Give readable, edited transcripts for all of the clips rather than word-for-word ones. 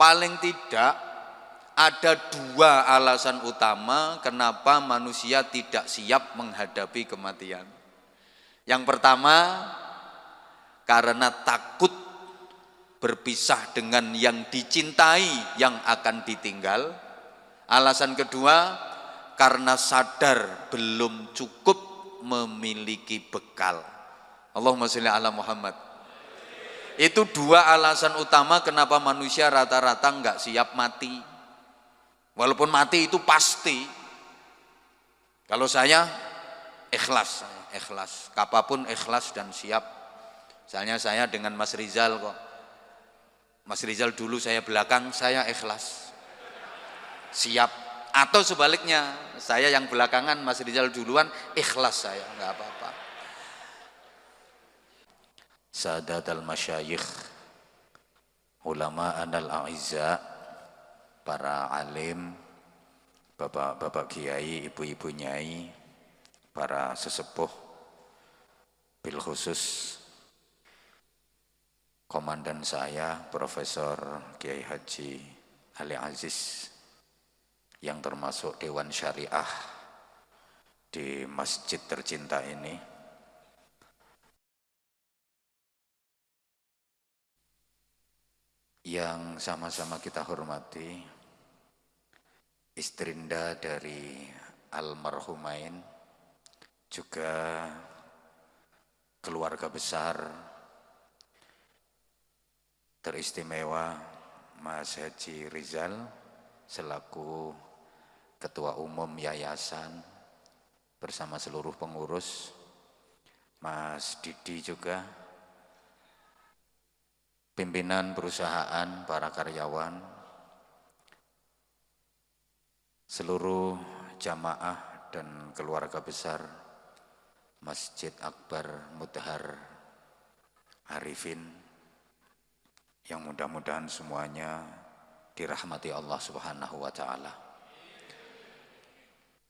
paling tidak ada dua alasan utama kenapa manusia tidak siap menghadapi kematian. Yang pertama, karena takut berpisah dengan yang dicintai yang akan ditinggal. Alasan kedua, karena sadar belum cukup memiliki bekal. Allahumma sholli ala Muhammad. Itu dua alasan utama kenapa manusia rata-rata nggak siap mati. Walaupun mati itu pasti. Kalau saya ikhlas, apapun ikhlas dan siap. Misalnya saya dengan Mas Rizal kok. Mas Rizal dulu, saya belakang, saya ikhlas. Siap. Atau sebaliknya, saya yang belakangan, Mas Rizal duluan, ikhlas saya, nggak apa-apa. Sadat al-masyayikh, ulama al-a'izza, para alim, bapak-bapak kiai, ibu-ibu nyai, para sesepuh, bil khusus komandan saya, Profesor Kiai Haji Ali Aziz, yang termasuk Dewan Syariah di masjid tercinta ini. Yang sama-sama kita hormati istrinda dari almarhumain, juga keluarga besar teristimewa Mas Haji Rizal selaku Ketua Umum Yayasan bersama seluruh pengurus, Mas Didi juga, pimpinan perusahaan, para karyawan, seluruh jamaah dan keluarga besar Masjid Akbar Mudhar Arifin, yang mudah-mudahan semuanya dirahmati Allah Subhanahu wa Ta'ala.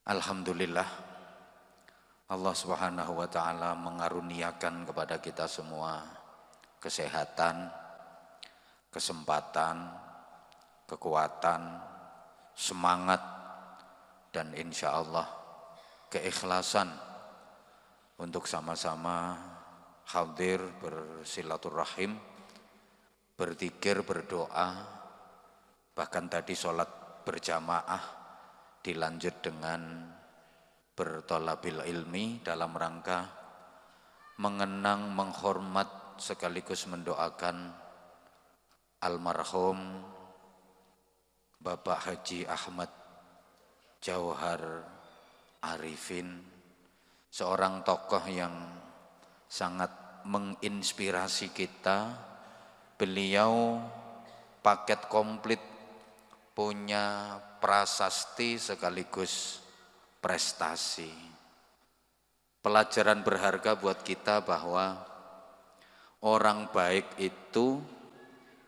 Alhamdulillah, Allah Subhanahu wa Ta'ala mengaruniakan kepada kita semua kesehatan, kesempatan, kekuatan, semangat, dan insya Allah keikhlasan untuk sama-sama hadir bersilaturahim, berzikir, berdoa, bahkan tadi sholat berjamaah dilanjut dengan bertolabil ilmi dalam rangka mengenang, menghormat, sekaligus mendoakan almarhum Bapak Haji Ahmad Jauhar Arifin, seorang tokoh yang sangat menginspirasi kita. Beliau paket komplit, punya prasasti sekaligus prestasi. Pelajaran berharga buat kita bahwa orang baik itu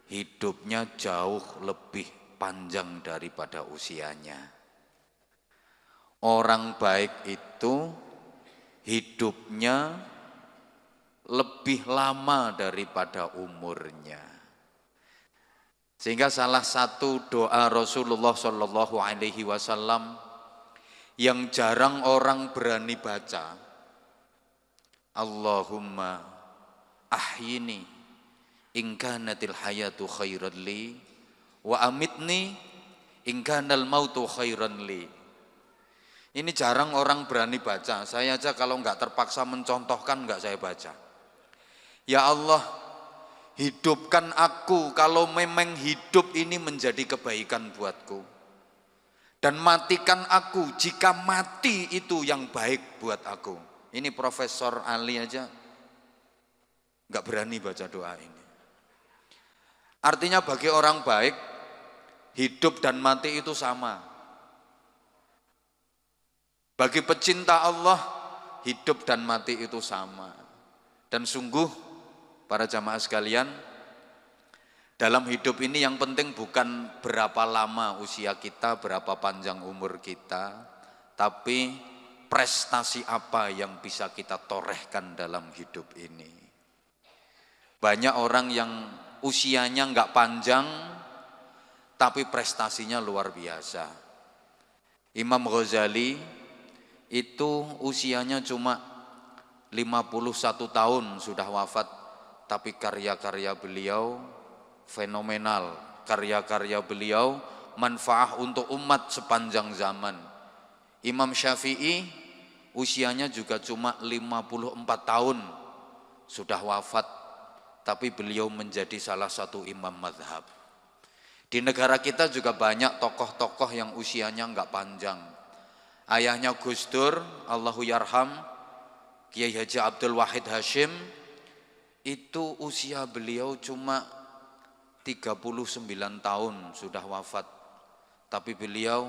hidupnya jauh lebih panjang daripada usianya. Orang baik itu hidupnya lebih lama daripada umurnya. Sehingga salah satu doa Rasulullah SAW yang jarang orang berani baca, Allahumma ahyini in kanatil hayatu khairan li wa amitni in kanal mautu khairan li. Ini jarang orang berani baca. Saya aja kalau nggak terpaksa mencontohkan nggak saya baca. Ya Allah, hidupkan aku kalau memang hidup ini menjadi kebaikan buatku, dan matikan aku jika mati itu yang baik buat aku. Ini Profesor Ali aja nggak berani baca doa ini. Artinya bagi orang baik, hidup dan mati itu sama. Bagi pecinta Allah, hidup dan mati itu sama. Dan sungguh para jamaah sekalian, dalam hidup ini yang penting bukan berapa lama usia kita, berapa panjang umur kita, tapi prestasi apa yang bisa kita torehkan dalam hidup ini. Banyak orang yang usianya nggak panjang, tapi prestasinya luar biasa. Imam Ghazali itu usianya cuma 51 tahun sudah wafat, tapi karya-karya beliau fenomenal. Karya-karya beliau manfaat untuk umat sepanjang zaman. Imam Syafi'i usianya juga cuma 54 tahun sudah wafat, tapi beliau menjadi salah satu imam mazhab. Di negara kita juga banyak tokoh-tokoh yang usianya enggak panjang. Ayahnya Gus Dur, Allahu yarham, Kiai Haji Abdul Wahid Hashim, itu usia beliau cuma 39 tahun sudah wafat. Tapi beliau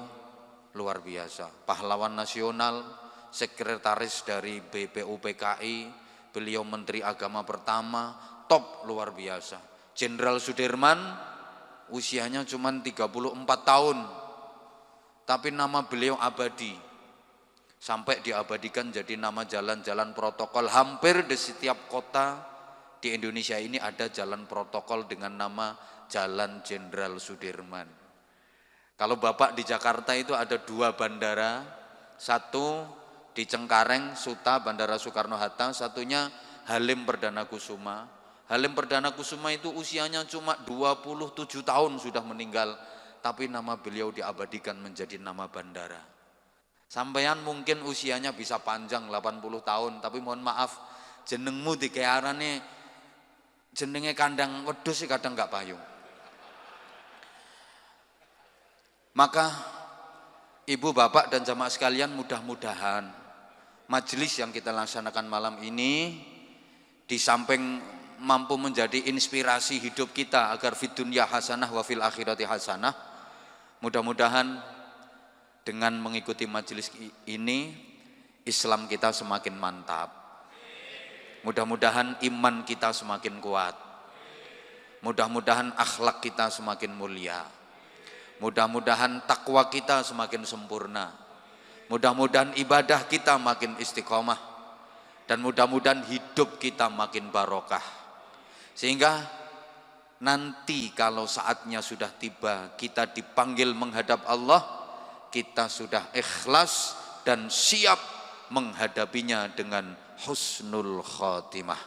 luar biasa, pahlawan nasional, sekretaris dari BPUPKI, beliau menteri agama pertama, top luar biasa. Jenderal Sudirman usianya cuma 34 tahun, tapi nama beliau abadi, sampai diabadikan jadi nama jalan-jalan protokol. Hampir di setiap kota di Indonesia ini ada jalan protokol dengan nama Jalan Jenderal Sudirman. Kalau Bapak di Jakarta itu ada 2 bandara, satu di Cengkareng, Suta, Bandara Soekarno-Hatta, satunya Halim Perdana Kusuma. Halim Perdana Kusuma itu usianya cuma 27 tahun sudah meninggal, tapi nama beliau diabadikan menjadi nama bandara. Sampeyan mungkin usianya bisa panjang 80 tahun, tapi mohon maaf, jenengmu dikearane jenenge kandang wedhus sih kadang enggak payung. Maka ibu bapak dan jamaah sekalian, mudah-mudahan majelis yang kita laksanakan malam ini di samping mampu menjadi inspirasi hidup kita agar fid dunya hasanah wa fil akhirati hasanah, mudah-mudahan dengan mengikuti majelis ini Islam kita semakin mantap, mudah-mudahan iman kita semakin kuat, mudah-mudahan akhlak kita semakin mulia, mudah-mudahan takwa kita semakin sempurna, mudah-mudahan ibadah kita makin istiqomah, dan mudah-mudahan hidup kita makin barokah. Sehingga nanti kalau saatnya sudah tiba, kita dipanggil menghadap Allah, kita sudah ikhlas dan siap menghadapinya dengan husnul khotimah.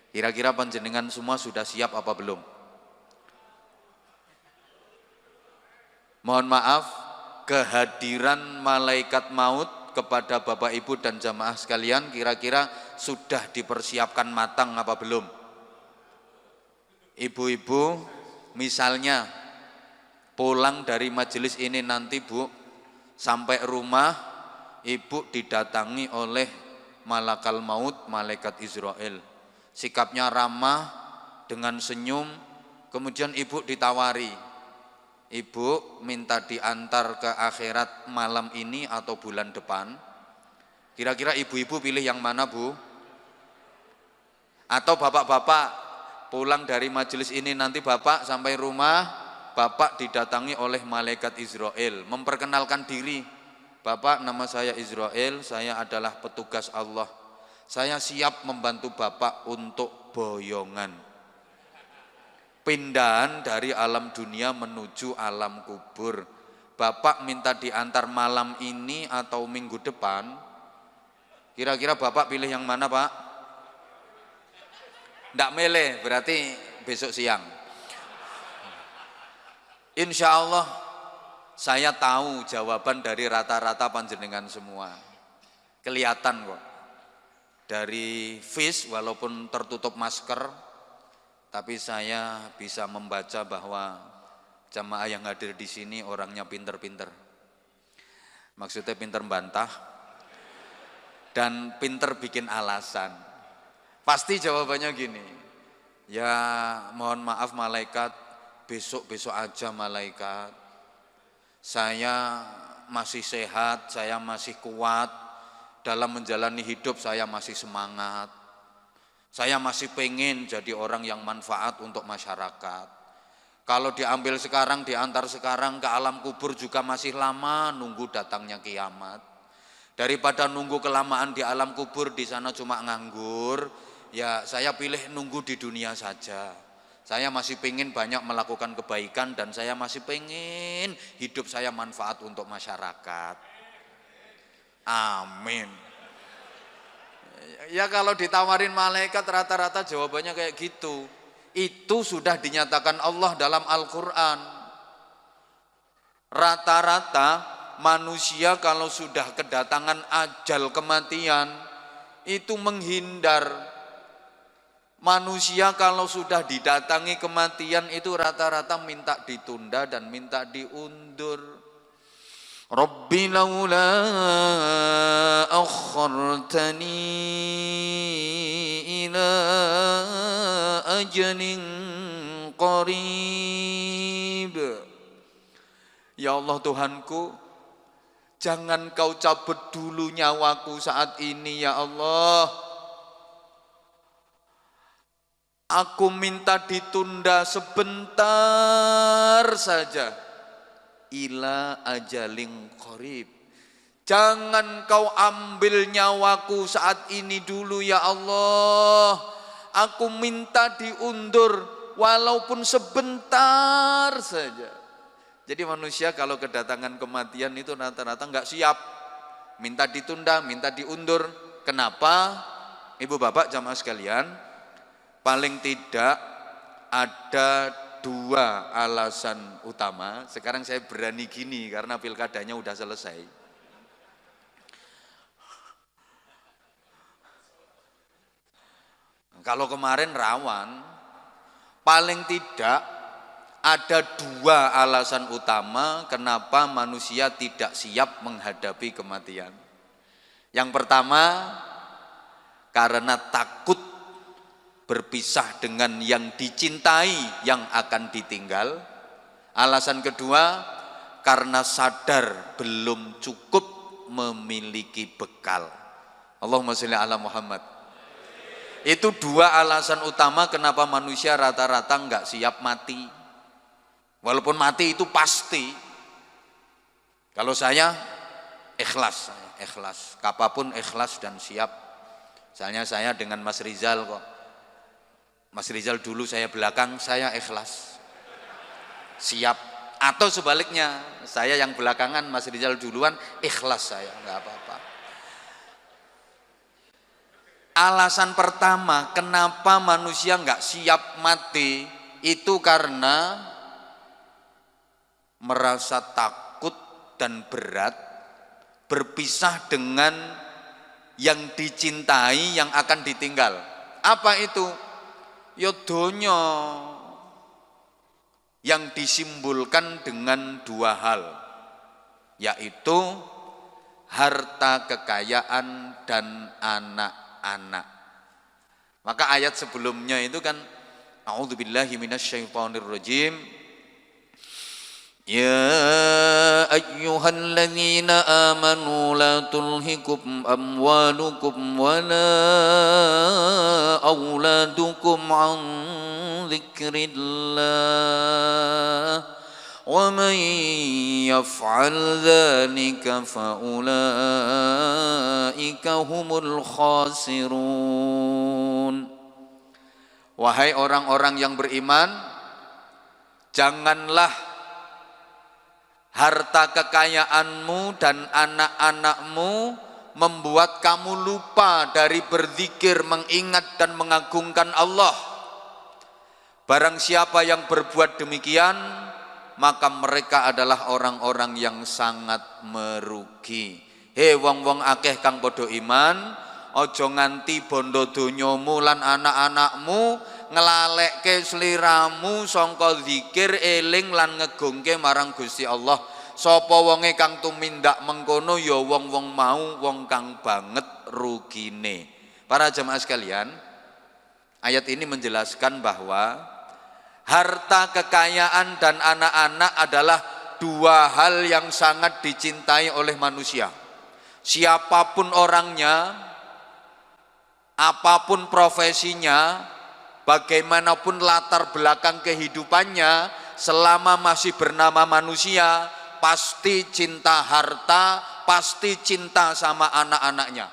Kira-kira panjenengan semua sudah siap apa belum? Mohon maaf, kehadiran malaikat maut kepada Bapak Ibu dan jamaah sekalian kira-kira sudah dipersiapkan matang apa belum? Ibu-ibu misalnya pulang dari majelis ini nanti Bu, sampai rumah Ibu didatangi oleh malakal maut, malaikat Israel. Sikapnya ramah dengan senyum, kemudian Ibu ditawari, Ibu minta diantar ke akhirat malam ini atau bulan depan. Kira-kira ibu-ibu pilih yang mana Bu? Atau bapak-bapak pulang dari majelis ini nanti Bapak sampai rumah, Bapak didatangi oleh malaikat Israel, memperkenalkan diri. Bapak, nama saya Israel, saya adalah petugas Allah. Saya siap membantu Bapak untuk boyongan, pindahan dari alam dunia menuju alam kubur. Bapak minta diantar malam ini atau minggu depan. Kira-kira Bapak pilih yang mana Pak? Ndak milih, berarti besok siang. Insya Allah saya tahu jawaban dari rata-rata panjenengan semua. Kelihatan kok. Dari face walaupun tertutup masker, tapi saya bisa membaca bahwa jamaah yang hadir di sini orangnya pinter-pinter. Maksudnya pinter bantah dan pinter bikin alasan. Pasti jawabannya gini, ya mohon maaf malaikat, besok-besok aja malaikat. Saya masih sehat, saya masih kuat, dalam menjalani hidup saya masih semangat. Saya masih pengen jadi orang yang manfaat untuk masyarakat. Kalau diambil sekarang, diantar sekarang ke alam kubur juga masih lama nunggu datangnya kiamat. Daripada nunggu kelamaan di alam kubur, di sana cuma nganggur, ya saya pilih nunggu di dunia saja. Saya masih pengen banyak melakukan kebaikan dan saya masih pengen hidup saya manfaat untuk masyarakat. Amin. Ya kalau ditawarin malaikat rata-rata jawabannya kayak gitu. Itu sudah dinyatakan Allah dalam Al-Quran. Rata-rata manusia kalau sudah kedatangan ajal kematian itu menghindar. Manusia kalau sudah didatangi kematian itu rata-rata minta ditunda dan minta diundur. Rabbi laula akhartani ila ajalin qarib. Ya Allah Tuhanku, jangan kau cabut dulu nyawaku saat ini ya Allah. Aku minta ditunda sebentar saja. Ila ajalin qarib. Jangan kau ambil nyawaku saat ini dulu ya Allah. Aku minta diundur walaupun sebentar saja. Jadi manusia kalau kedatangan kematian itu rata-rata enggak siap. Minta ditunda, minta diundur. Kenapa? Ibu bapak jamaah sekalian, paling tidak ada 2 alasan utama. Sekarang saya berani gini karena pilkadanya udah selesai. Kalau kemarin rawan, paling tidak ada 2 alasan utama kenapa manusia tidak siap menghadapi kematian. Yang pertama, karena takut berpisah dengan yang dicintai yang akan ditinggal. Alasan kedua, karena sadar belum cukup memiliki bekal. Allahumma sholli ala Muhammad. Itu 2 alasan utama kenapa manusia rata-rata enggak siap mati. Walaupun mati itu pasti. Kalau saya ikhlas, kapapun ikhlas dan siap. Misalnya saya dengan Mas Rizal kok. Mas Rizal dulu, saya belakang, saya ikhlas, siap. Atau sebaliknya, saya yang belakangan, Mas Rizal duluan, ikhlas saya, nggak apa-apa. Alasan pertama, kenapa manusia nggak siap mati, itu karena merasa takut dan berat berpisah dengan yang dicintai yang akan ditinggal. Apa itu? Ya donya yang disimbolkan dengan 2 hal, yaitu harta kekayaan dan anak-anak. Maka ayat sebelumnya itu kan a'udzubillahi minasyaitonirrajim. Ya ayyuhalladzina amanu la tulhikum amwalukum wala auladukum an dzikrillah wa man yaf'al dzalika fa ulaika humul khasirun. Wahai orang-orang yang beriman, janganlah harta kekayaanmu dan anak-anakmu membuat kamu lupa dari berzikir, mengingat dan mengagungkan Allah. Barang siapa yang berbuat demikian, maka mereka adalah orang-orang yang sangat merugi. Hei wong-wong akeh kang padha iman, ojo nganti bondo donyamu lan anak-anakmu ngelalekke sliramu sangka zikir, eling lan ngegungke marang Gusti Allah. Sapa wonge kang tumindak mengkono ya wong-wong mau wong kang banget rugine. Para jemaah sekalian, ayat ini menjelaskan bahwa harta kekayaan dan anak-anak adalah 2 hal yang sangat dicintai oleh manusia. Siapapun orangnya, apapun profesinya, bagaimanapun latar belakang kehidupannya, selama masih bernama manusia, pasti cinta harta, pasti cinta sama anak-anaknya.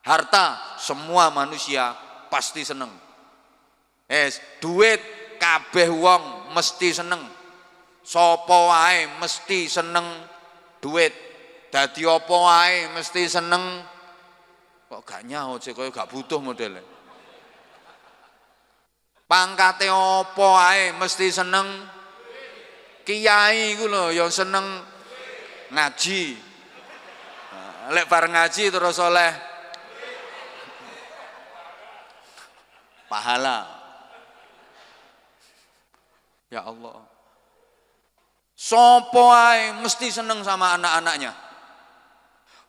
Harta semua manusia pasti seneng. Duit kabeh wong mesti seneng. Sapa wae mesti seneng duit. Dadi apa wae mesti seneng. Kok gak nyaut sih, kaya gak butuh modele. Pangkate apa wae mesti seneng. Kiai iku lho ya seneng ngaji. Lek bar ngaji terus oleh pahala. Ya Allah. Sapa wae mesti seneng sama anak-anaknya.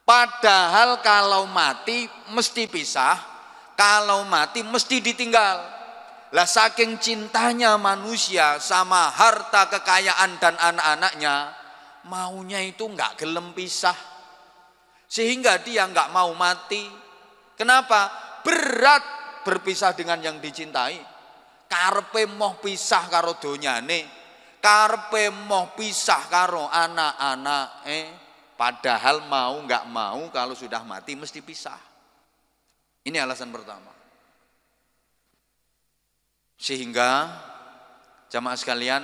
Padahal kalau mati mesti pisah, kalau mati mesti ditinggal. Lah saking cintanya manusia sama harta kekayaan dan anak-anaknya, maunya itu enggak gelem pisah. Sehingga dia enggak mau mati. Kenapa? Berat berpisah dengan yang dicintai. Karepe moh pisah karo donyane, karepe moh pisah karo anak-anak, padahal mau enggak mau kalau sudah mati mesti pisah. Ini alasan pertama. Sehingga jamaah sekalian,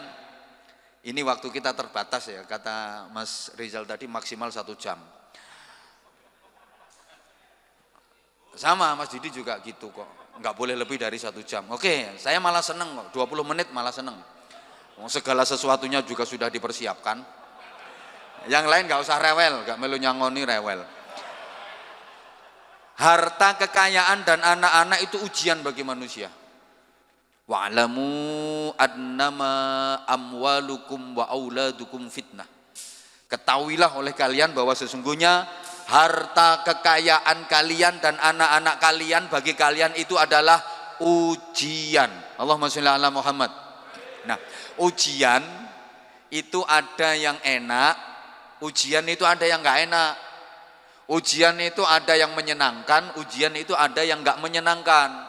ini waktu kita terbatas ya, kata Mas Rizal tadi maksimal 1 jam. Sama Mas Didi juga gitu kok, nggak boleh lebih dari 1 jam. Oke, saya malah seneng kok, 20 menit malah seneng. Segala sesuatunya juga sudah dipersiapkan. Yang lain nggak usah rewel, nggak melu nyangoni rewel. Harta kekayaan dan anak-anak itu ujian bagi manusia. Wa'lamu annama amwalukum wa auladukum fitnah. Ketahuilah oleh kalian bahwa sesungguhnya harta kekayaan kalian dan anak-anak kalian bagi kalian itu adalah ujian. Allahumma sholli ala Muhammad. Nah, ujian itu ada yang enak, ujian itu ada yang enggak enak. Ujian itu ada yang menyenangkan, ujian itu ada yang enggak menyenangkan.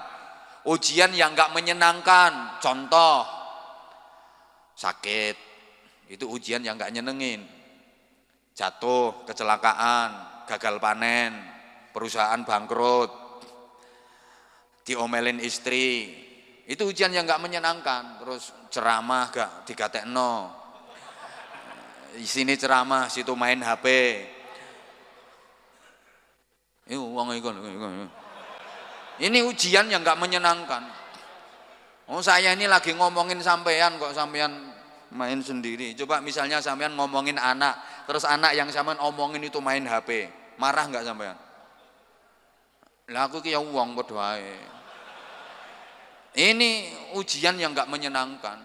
Ujian yang enggak menyenangkan, contoh sakit, itu ujian yang enggak nyenengin. Jatuh, kecelakaan, gagal panen, perusahaan bangkrut, diomelin istri, itu ujian yang enggak menyenangkan. Terus ceramah gak digatekno, di sini ceramah, situ main HP. Ini ujian yang enggak menyenangkan. Oh, saya ini lagi ngomongin sampean kok sampean main sendiri. Coba misalnya sampean ngomongin anak, terus anak yang sampean omongin itu main HP, marah enggak sampean? Lah aku ki ya wong padha wae. Ini ujian yang enggak menyenangkan.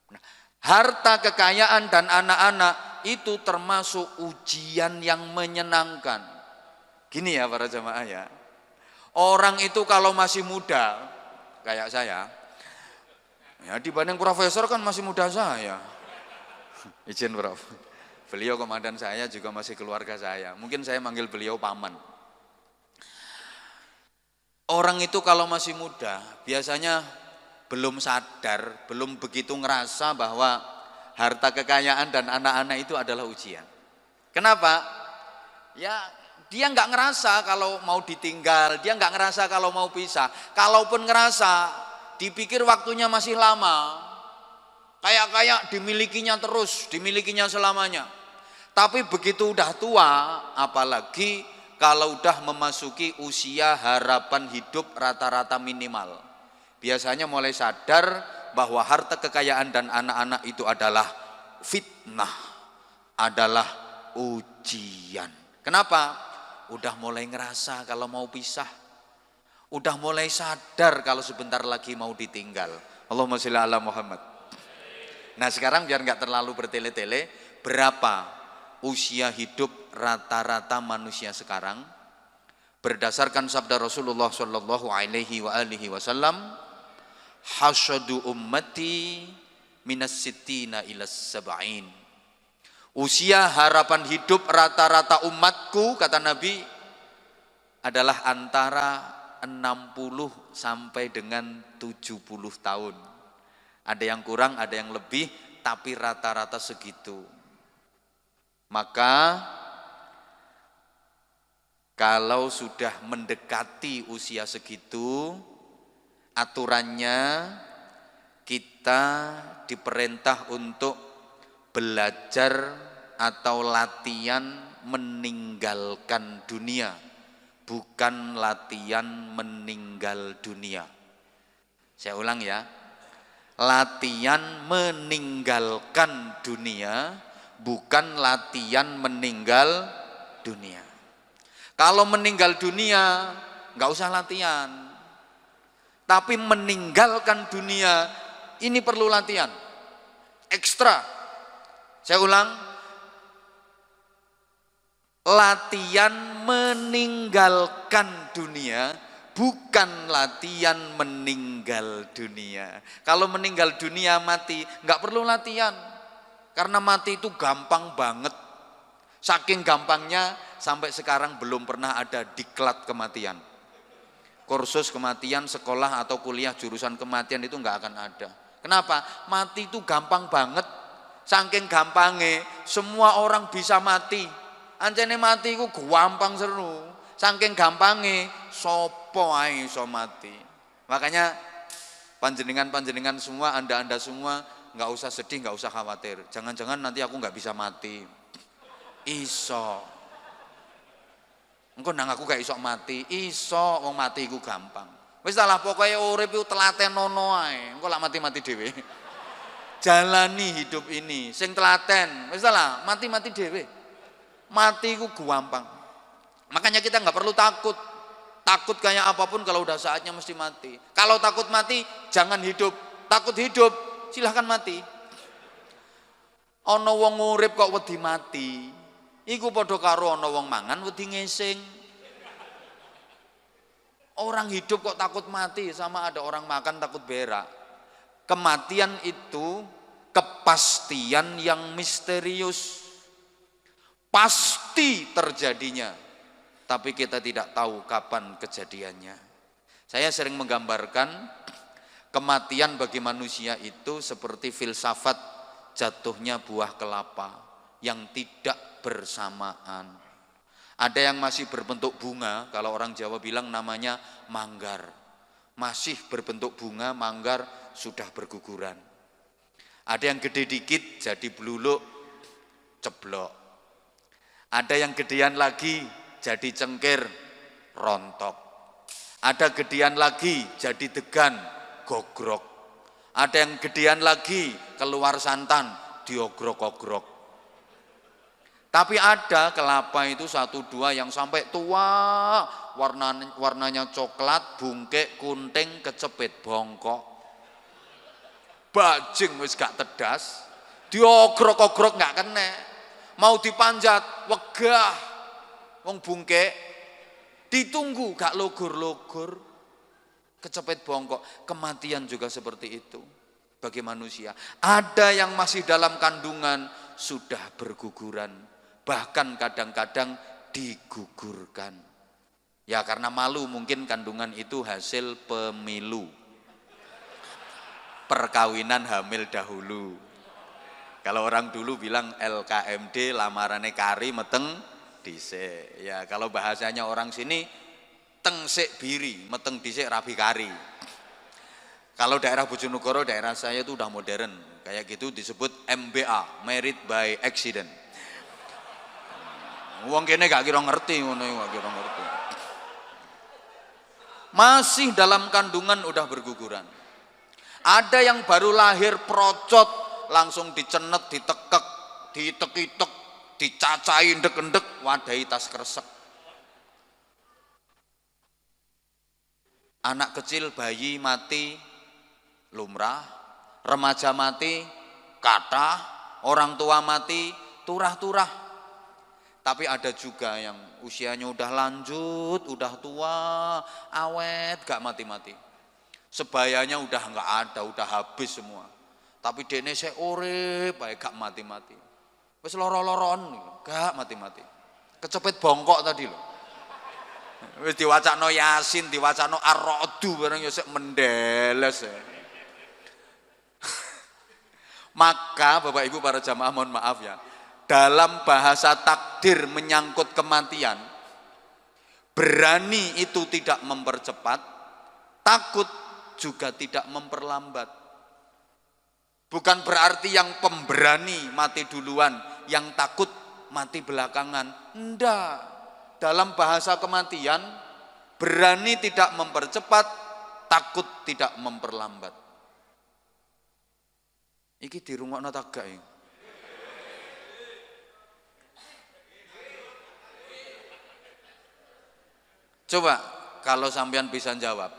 Nah, harta kekayaan dan anak-anak itu termasuk ujian yang menyenangkan. Gini ya para jamaah ya. Orang itu kalau masih muda kayak saya, ya dibanding profesor kan masih muda saya. Izin Prof. Beliau komandan saya juga masih keluarga saya. Mungkin saya manggil beliau paman. Orang itu kalau masih muda biasanya belum sadar, belum begitu ngerasa bahwa harta kekayaan dan anak-anak itu adalah ujian. Kenapa? Ya dia nggak ngerasa kalau mau ditinggal, dia nggak ngerasa kalau mau pisah. Kalaupun ngerasa, dipikir waktunya masih lama. Kayak dimilikinya terus, dimilikinya selamanya. Tapi begitu udah tua, apalagi kalau udah memasuki usia harapan hidup rata-rata minimal. Biasanya mulai sadar bahwa harta kekayaan dan anak-anak itu adalah fitnah, adalah ujian. Kenapa? Udah mulai ngerasa kalau mau pisah, udah mulai sadar kalau sebentar lagi mau ditinggal. Allahumma sholli ala Muhammad. Nah sekarang biar nggak terlalu bertele-tele, berapa usia hidup rata-rata manusia sekarang? Berdasarkan sabda Rasulullah Shallallahu Alaihi Wasallam, hasadu ummati minas sittina ilas sab'in. Usia harapan hidup rata-rata umatku, kata Nabi, adalah antara 60 sampai dengan 70 tahun. Ada yang kurang, ada yang lebih, tapi rata-rata segitu. Maka kalau sudah mendekati usia segitu, aturannya kita diperintah untuk belajar atau latihan meninggalkan dunia, bukan latihan meninggal dunia. Saya ulang ya, latihan meninggalkan dunia, bukan latihan meninggal dunia. Kalau meninggal dunia nggak usah latihan, tapi meninggalkan dunia ini perlu latihan ekstra. Saya ulang, latihan meninggalkan dunia, bukan latihan meninggal dunia. Kalau meninggal dunia mati, nggak perlu latihan, karena mati itu gampang banget. Saking gampangnya sampai sekarang belum pernah ada diklat kematian. Kursus kematian, sekolah atau kuliah jurusan kematian itu nggak akan ada. Kenapa? Mati itu gampang banget. Saking gampangnya semua orang bisa mati. Ancene mati itu gampang seru. Saking gampangnya sopo ae iso mati. Makanya panjenengan semua, anda semua nggak usah sedih, nggak usah khawatir. Jangan-jangan nanti aku nggak bisa mati. Iso. Engko nang aku gak iso mati, iso, wong mati iku gampang. Wis lah pokoke urip iku telaten ono ae. Engko lak mati-mati dhewe. Jalani hidup ini sing telaten. Wis lah, mati-mati dhewe. Mati iku gampang. Makanya kita nggak perlu takut. Takut kayak apapun kalau udah saatnya mesti mati. Kalau takut mati, jangan hidup. Takut hidup, silahkan mati. Ono wong urip kok wedi mati. Iku padha karo ana wong mangan wedi ngesing. Orang hidup kok takut mati, sama ada orang makan takut berak. Kematian itu kepastian yang misterius. Pasti terjadinya, tapi kita tidak tahu kapan kejadiannya. Saya sering menggambarkan kematian bagi manusia itu seperti filsafat jatuhnya buah kelapa yang tidak bersamaan. Ada yang masih berbentuk bunga, kalau orang Jawa bilang namanya manggar. Masih berbentuk bunga, manggar, sudah berguguran. Ada yang gede dikit jadi bluluk, ceblok. Ada yang gedean lagi jadi cengkir, rontok. Ada gedean lagi jadi degan, gogrok. Ada yang gedean lagi keluar santan, diogrok-ogrok. Tapi ada kelapa itu 1-2 yang sampai tua, warnanya coklat, bungkek, kunting, kecepit, bongkok. Bajing wis gak tedas, diogrok-ogrok gak kena. Mau dipanjat, wegah. Wong bungkek, ditunggu gak logur-logur, kecepit bongkok. Kematian juga seperti itu bagi manusia. Ada yang masih dalam kandungan sudah berguguran, bahkan kadang-kadang digugurkan. Ya karena malu, mungkin kandungan itu hasil pemilu, perkawinan hamil dahulu. Kalau orang dulu bilang LKMD, lamarannya kari meteng dhisik. Ya kalau bahasanya orang sini tengsik biri, meteng dhisik rabi kari. Kalau daerah Bojonegoro, daerah saya itu udah modern, kayak gitu disebut MBA, Married by Accident. Wong kene gak kira ngerti ngono, gak kira ngerti. Masih dalam kandungan udah berguguran. Ada yang baru lahir procot, langsung dicenet, ditekek, diitek-itek, dicacai endek-endek, wadahi tas kresek. Anak kecil, bayi mati lumrah, remaja mati kathah, orang tua mati turah-turah. Tapi ada juga yang usianya udah lanjut, udah tua, awet, gak mati-mati. Sebayanya udah gak ada, udah habis semua. Tapi dene sik urip bae gak mati-mati. Wis loro-loron gak mati-mati. Kecepit bongkok tadi loh. Wis diwacakno Yasin, diwacakno Ar-Ra'du bareng ya sik mendeles. Maka Bapak Ibu para jamaah mohon maaf ya, dalam bahasa takdir menyangkut kematian, berani itu tidak mempercepat, takut juga tidak memperlambat. Bukan berarti yang pemberani mati duluan, yang takut mati belakangan. Enggak. Dalam bahasa kematian, berani tidak mempercepat, takut tidak memperlambat. Iki dirungokno ta gak iki? Coba kalau sampean bisa jawab,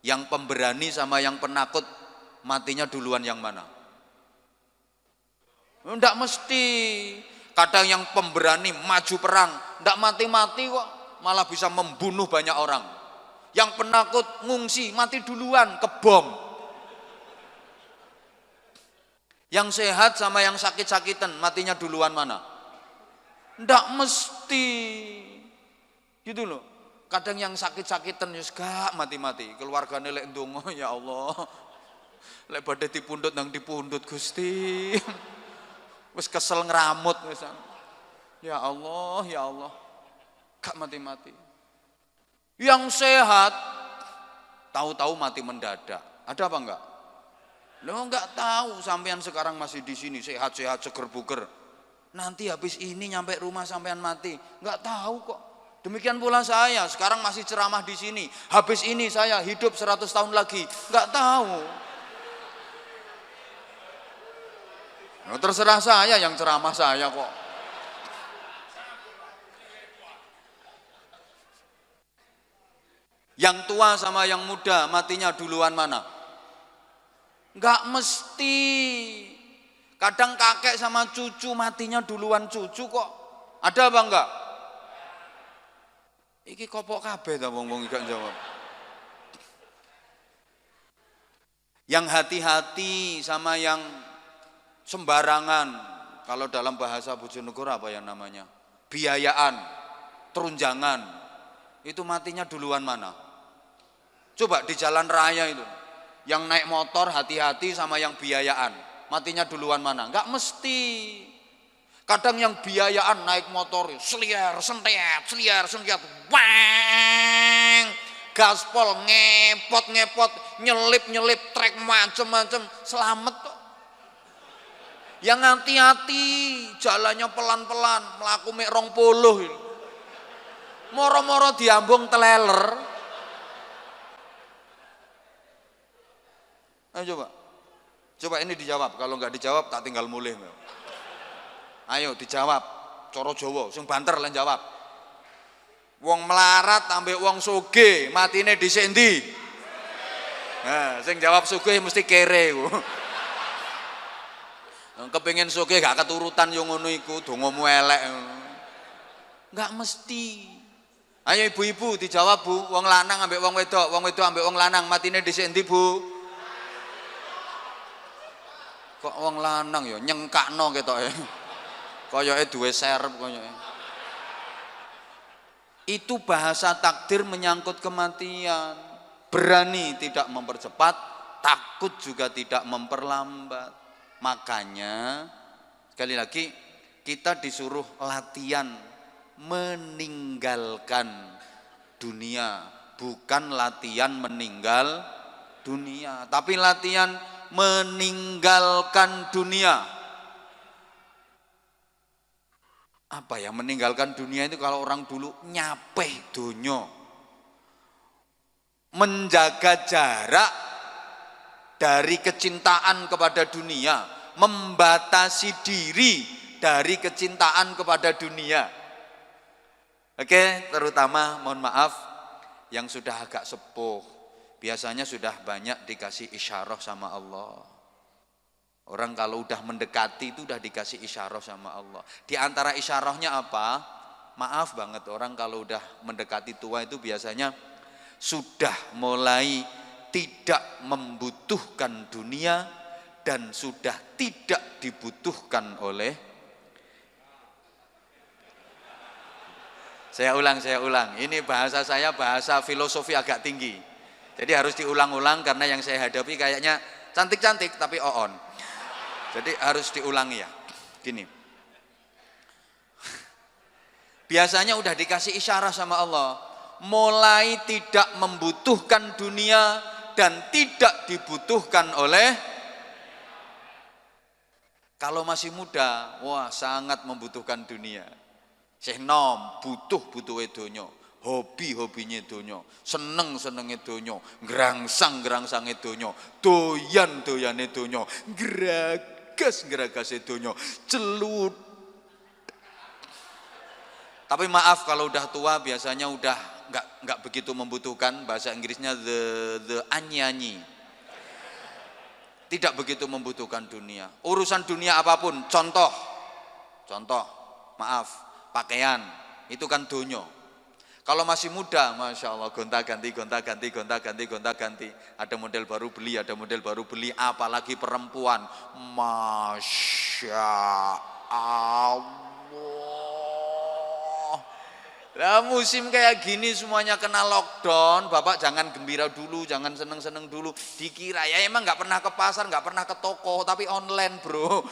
yang pemberani sama yang penakut matinya duluan yang mana? Enggak mesti. Kadang yang pemberani maju perang, enggak mati-mati kok, malah bisa membunuh banyak orang. Yang penakut ngungsi, mati duluan, kebom. Yang sehat sama yang sakit-sakitan, matinya duluan mana? Enggak mesti. Gitu loh. Kadang yang sakit-sakitan yus gak mati-mati, keluargane lek ndonga ya Allah. Lek badhe dipundhut nang dipundhut Gusti. Wis kesel ngramut wis. Ya Allah, ya Allah. Gak mati-mati. Yang sehat tahu-tahu mati mendadak. Ada apa enggak? Lo enggak tahu, sampean sekarang masih di sini sehat-sehat seger buger. Nanti habis ini nyampe rumah sampean mati. Enggak tahu kok. Demikian pula saya, sekarang masih ceramah di sini. Habis ini saya hidup 100 tahun lagi, nggak tahu. Nah, terserah saya yang ceramah saya kok. Yang tua sama yang muda matinya duluan mana? Nggak mesti. Kadang kakek sama cucu matinya duluan cucu kok. Ada apa enggak? Iki kopok kabeh ta wong-wong gak jawab. Yang hati-hati sama yang sembarangan. Kalau dalam bahasa Bojonegoro apa yang namanya? Biayaan, terunjangan. Itu matinya duluan mana? Coba di jalan raya itu. Yang naik motor hati-hati sama yang biayaan. Matinya duluan mana? Enggak mesti. Kadang yang biayaan naik motor, seliar, sentet, wang, gaspol, ngepot, nyelip, trek macem-macem, selamat kok. Yang hati-hati, jalannya pelan-pelan, melaku mek 20. Moro-moro diambung teleler. Ayo coba ini dijawab. Kalau nggak dijawab tak tinggal mulih. Ayo dijawab, coro Jawa, sing banter lan jawab. Wong melarat ambek wong sugih, matine dhisik endi? Nah, sing jawab sugih mesti kere ku. Kepengin sugih gak keturutan yo ngono iku, dongamu elek. Enggak mesti. Ayo ibu-ibu dijawab, Bu. Wong lanang ambek wong wedok ambek wong lanang matine dhisik endi, Bu? Kok wong lanang yo nyengkakno ketoke. Koyoke duwe serep koyoke. Itu bahasa takdir menyangkut kematian. Berani tidak mempercepat, takut juga tidak memperlambat. Makanya sekali lagi kita disuruh latihan meninggalkan dunia, bukan latihan meninggal dunia, tapi latihan meninggalkan dunia. Apa ya meninggalkan dunia itu? Kalau orang dulu nyapeh dunyo, menjaga jarak dari kecintaan kepada dunia, membatasi diri dari kecintaan kepada dunia. Oke, terutama mohon maaf yang sudah agak sepuh, biasanya sudah banyak dikasih isyarah sama Allah. Orang kalau udah mendekati itu udah dikasih isyarah sama Allah. Di antara isyarahnya apa? Maaf banget, orang kalau udah mendekati tua itu biasanya sudah mulai tidak membutuhkan dunia dan sudah tidak dibutuhkan oleh. Saya ulang. Ini bahasa saya bahasa filosofi agak tinggi. Jadi harus diulang-ulang karena yang saya hadapi kayaknya cantik-cantik tapi on. Jadi harus diulangi ya. Gini. Biasanya udah dikasih isyarah sama Allah, mulai tidak membutuhkan dunia dan tidak dibutuhkan oleh. Kalau masih muda, wah sangat membutuhkan dunia. Sih nom butuh donya, hobinya donya, senenge donya, gerangsang donya, doyane donya, geragas donya, celut. Tapi maaf kalau udah tua biasanya udah nggak begitu membutuhkan, bahasa Inggrisnya the anyanyi. Tidak begitu membutuhkan dunia. Urusan dunia apapun, contoh, maaf, pakaian, itu kan donyo. Kalau masih muda, masya Allah, gonta-ganti. Ada model baru beli, apalagi perempuan, masya Allah. Lah musim kayak gini semuanya kena lockdown, Bapak jangan gembira dulu, jangan seneng-seneng dulu. Dikira ya emang nggak pernah ke pasar, nggak pernah ke toko, tapi online bro.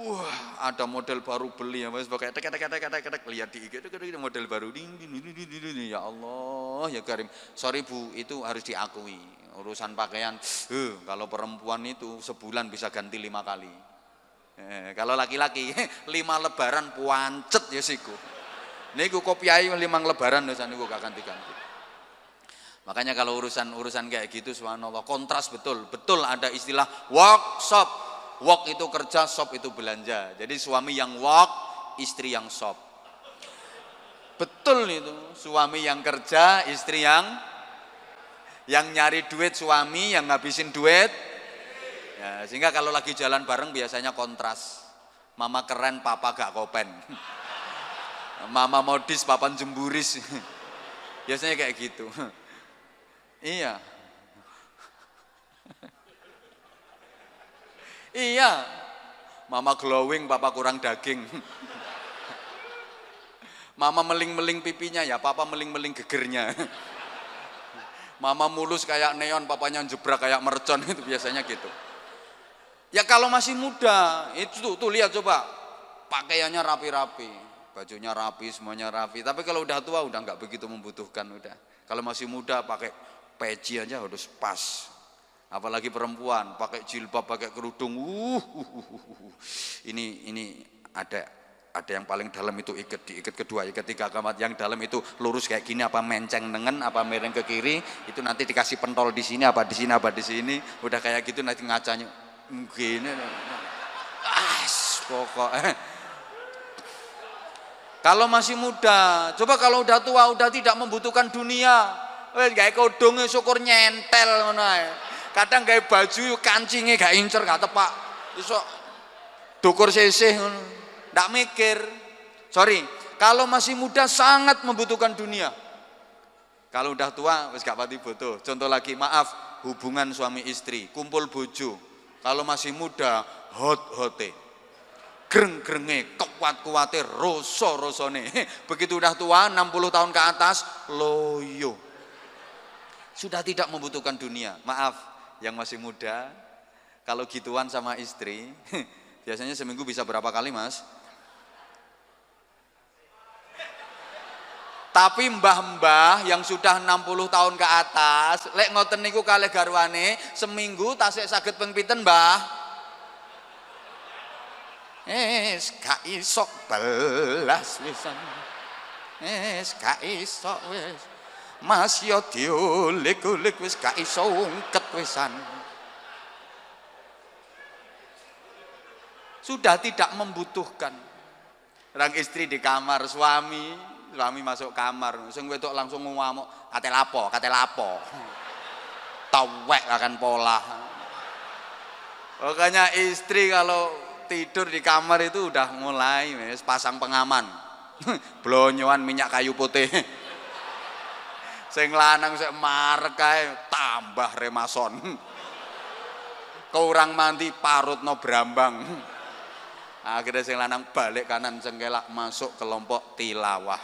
Wah, ada model baru beli ya mas, pakai tek lihat di IG, model baru, ya Allah ya Karim. Sorry Bu, itu harus diakui. Urusan pakaian, kalau perempuan itu sebulan bisa ganti 5 kali. Kalau laki-laki 5 lebaran puancet ya siku. Niku kopiai 5 lebaran dosa niku gak ganti-ganti. Makanya kalau urusan kayak gitu subhanallah kontras betul ada istilah workshop. Work itu kerja, shop itu belanja. Jadi suami yang work, istri yang shop. Betul itu, suami yang kerja, istri yang nyari duit suami, yang ngabisin duit. Ya, sehingga kalau lagi jalan bareng biasanya kontras. Mama keren, papa gak kopen. Mama modis, papan jemburis. Biasanya kayak gitu. Iya. Iya. Mama glowing, papa kurang daging. Mama meling-meling pipinya, ya papa meling-meling gegernya. Mama mulus kayak neon, papanya jebrak kayak mercon, itu biasanya gitu. Ya kalau masih muda, itu tuh lihat coba. Pakaiannya rapi-rapi. Bajunya rapi, semuanya rapi. Tapi kalau udah tua udah nggak begitu membutuhkan udah. Kalau masih muda pakai peci aja harus pas. Apalagi perempuan pakai jilbab, pakai kerudung. Ini ada yang paling dalam itu diikat kedua, ikat tiga kamat. Yang dalam itu lurus kayak gini apa menceng nengen apa miring ke kiri. Itu nanti dikasih pentol di sini apa di sini apa di sini. Udah kayak gitu nanti ngacanya gini. Pokoknya. Kalau masih muda, coba kalau udah tua, udah tidak membutuhkan dunia. Gawe kodonge syukur nyentel ngono ae. Kadang gawe baju kancinge gak incer, gak tepak. Iso dukur sisih ngono. Ndak mikir. Sorry, kalau masih muda sangat membutuhkan dunia. Kalau udah tua wis gak pati butuh. Contoh lagi, maaf, hubungan suami istri, kumpul bojo. Kalau masih muda, hot-hote. Greng-grenge, kuat-kuate, rosone. Begitu udah tua, 60 tahun ke atas, loyo. Sudah tidak membutuhkan dunia. Maaf, yang masih muda, kalau gituan sama istri, biasanya seminggu bisa berapa kali mas? Tapi mbah-mbah yang sudah 60 tahun ke atas, lek ngoten niku kalih garwane, seminggu tasik saged ping pinten mbah? Gak iso belas wisan. Gak iso wis. Mas yo diolik-olik wis gak iso ungket wisan. Sudah tidak membutuhkan. Orang istri di kamar, suami masuk kamar, sing wedok langsung ngamuk, kate lapo. Tawek akan pola. Pokoknya istri kalau tidur di kamar itu udah mulai pasang pengaman. Blonyoan minyak kayu putih. Sing lanang sik marek kae tambah remason. Kurang mandi parutno brambang. Akhirnya sing lanang balik kanan cengkelak masuk kelompok tilawah.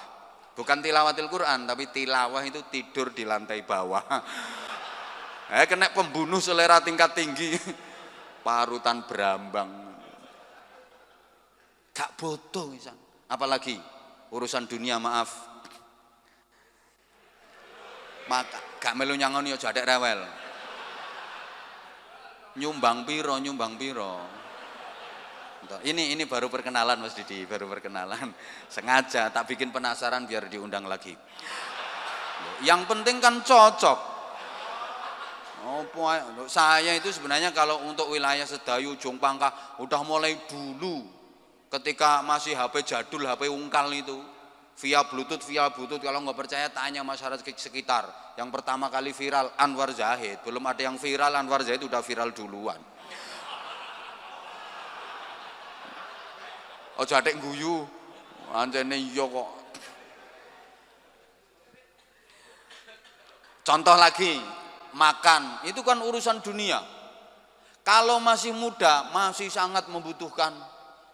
Bukan tilawatil Quran, tapi tilawah itu tidur di lantai bawah. Kena pembunuh selera tingkat tinggi. Parutan brambang. Gak butuh misalnya. Apalagi urusan dunia, maaf. Maka gak melu nyangoni aja adek rewel. Nyumbang piro, nyumbang piro. Ini baru perkenalan Mas Didi, baru perkenalan. Sengaja tak bikin penasaran biar diundang lagi. Yang penting kan cocok. Saya itu sebenarnya kalau untuk wilayah Sedayu, Ujung Pangkah udah mulai dulu ketika masih HP jadul, HP ungkal itu via Bluetooth kalau nggak percaya tanya masyarakat sekitar. Yang pertama kali viral Anwar Zahid, belum ada yang viral Anwar Zahid udah viral duluan. Oh jadek guyu, anjene iya kok. Contoh lagi, makan, itu kan urusan dunia. Kalau masih muda, masih sangat membutuhkan.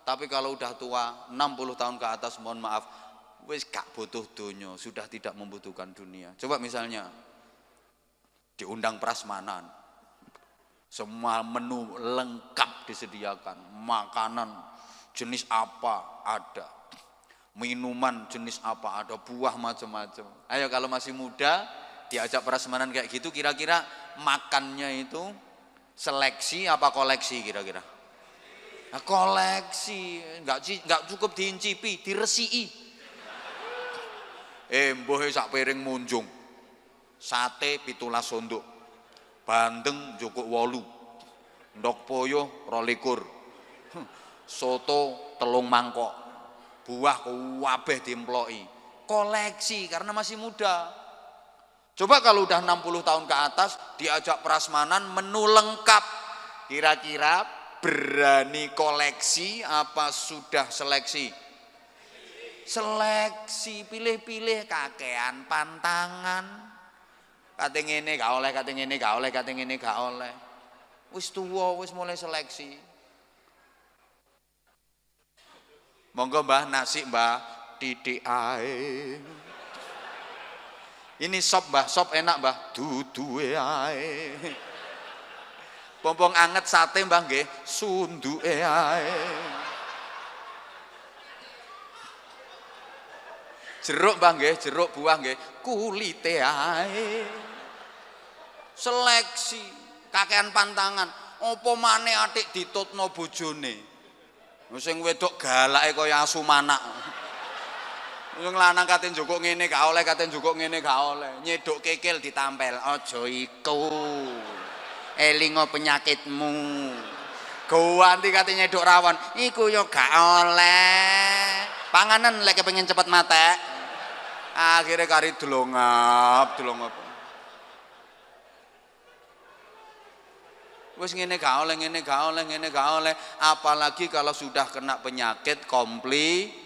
Tapi kalau udah tua, 60 tahun ke atas, mohon maaf, wis gak butuh dunia, sudah tidak membutuhkan dunia. Coba misalnya, diundang prasmanan, semua menu lengkap disediakan, makanan jenis apa ada, minuman jenis apa ada, buah macam-macam. Ayo kalau masih muda diajak prasmanan kayak gitu, kira-kira makannya itu seleksi apa koleksi kira-kira? Nah, koleksi, nggak cukup diincipi, diresiki. Mboh sak piring munjung, sate 17 sondok, bandeng jukuk 8, ndok poyo 22, soto 3 mangkok, buah kabeh diemploki. Koleksi karena masih muda. Coba kalau udah 60 tahun ke atas diajak prasmanan menu lengkap, kira-kira berani koleksi apa sudah seleksi? Seleksi, pilih-pilih, kakean pantangan. Kate ngene gak oleh, kate ngene gak oleh, kate ngene gak oleh. Wis tuwa, wis mulai seleksi. Monggo Mbah, nasi Mbah, titik ae. Ini sop Mbah, sop enak Mbah, duduhe ae. Pompong anget sate Mbah nggih, sunduke ae. Jeruk Mbah nggih, jeruk buah nggih, kulite ae. Seleksi, kakean pantangan, apa maneh atik ditutno bojone. Sing wedok galake kaya asu manak. Sing lanang kate njukuk ngene gak oleh, kate njukuk ngene gak oleh. Nyeduk kikil ditampel, aja iku. Elingo penyakitmu. Ganti kate nyeduk rawon, iku yo gak oleh. Panganan lek kepengin cepet matek. Akhire kari delongap. Wis ngene gak oleh, ngene gak oleh, ngene gak oleh. Apalagi kalau sudah kena penyakit kompli.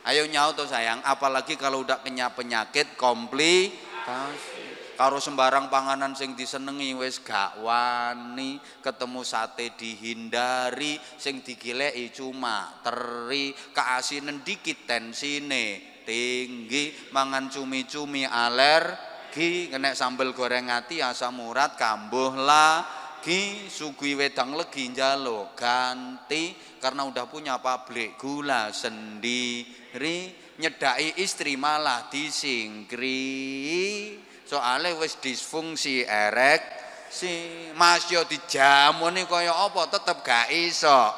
Ayo nyaut tuh sayang, apalagi kalau udah kena penyakit komplikasi. Karo sembarang panganan sing disenengi wis gak wani, ketemu sate dihindari, sing digileki cuma teri, keasinan dikit tensine tinggi, mangan cumi-cumi alergi, kena sambel goreng ati asam urat kambuh lagi, sugui wedang legi njaluk ganti karena udah punya pabrik gula sendiri, nyedai istri malah disingkri soalnya wis disfungsi ereksi. Mas yo dijamuni kaya apa tetep gak iso.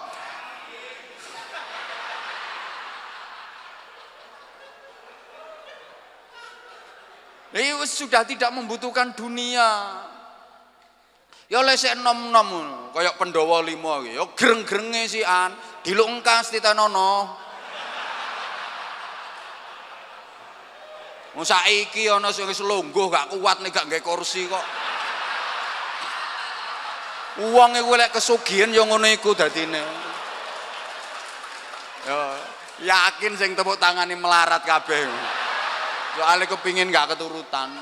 Ini sudah tidak membutuhkan dunia. Ya lesek nom-nom kaya Pandhawa 5 iki ya greng-grenge sian diluk engkas titenono. Wong saiki ana sing wis lungguh gak kuat nek gak nggae kursi kok. Wong iku lek kesugihan ya ngono iku dadine. Ya yakin sing tepuk tangane melarat kabeh. Soale kepingin gak keturutan.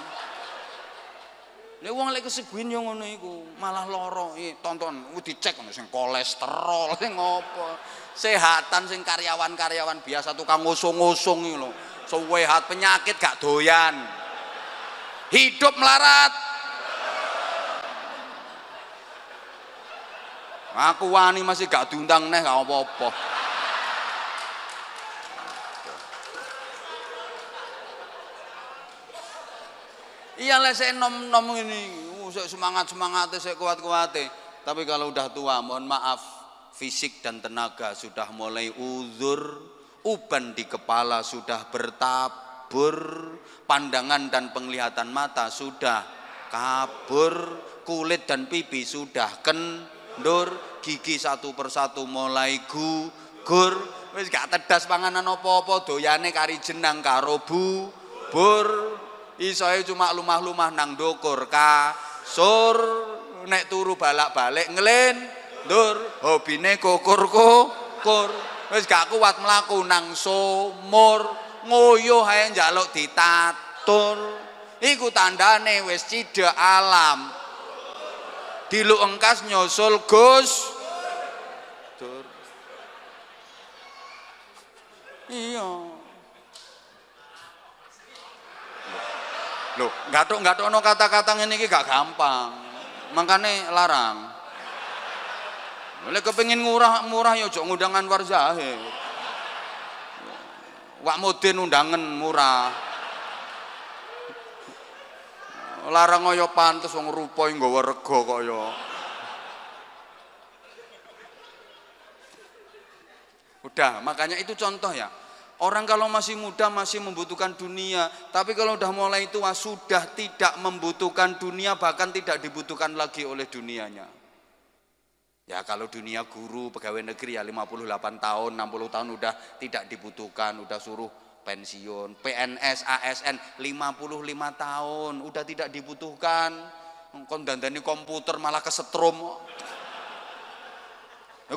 Nek wong lek kesuguhin yo ngono iku, malah lara. Tonton, dicek ngono sing kolesterol, sing apa. Sehatan sing karyawan-karyawan biasa tukang ngusung-ngusung iki lho. Sehat penyakit gak doyan. Hidup melarat. Aku wani masih gak diundang neh gak apa-apa. Iya lah saya nom-nom ini, saya semangat-semangatnya, saya kuat-kuatnya. Tapi kalau udah tua, mohon maaf, fisik dan tenaga sudah mulai uzur, uban di kepala sudah bertabur, pandangan dan penglihatan mata sudah kabur, kulit dan pipi sudah kendur, gigi satu persatu mulai gugur, wis gak tedas panganan apa-apa, doyane kari jenang karo bubur. Isoe cuma lumah-lumah nang ndukur kasur, nek turu balak-balik nglendur, hobine kukur-kukur. Wis gak kuat mlaku nang sumur, ngoyo hae njaluk ditatur. Iku tandane wis cidhek alam. Diluk engkas nyusul Gus Dur. Iya. Loh, gathuk ono kata-kata ngene iki gak gampang. Makane larang. Lek kepengin murah ya aja ngundang Anwar Zahid. Wak Mudin undangan murah. Larang kaya pantes wong rupa nggawa rega kaya. Udah, makanya itu contoh ya. Orang kalau masih muda masih membutuhkan dunia, tapi kalau udah mulai tua sudah tidak membutuhkan dunia, bahkan tidak dibutuhkan lagi oleh dunianya. Ya kalau dunia guru, pegawai negeri ya 58 tahun, 60 tahun udah tidak dibutuhkan, udah suruh pensiun. PNS, ASN 55 tahun, udah tidak dibutuhkan. Kon dandani komputer malah kesetrum.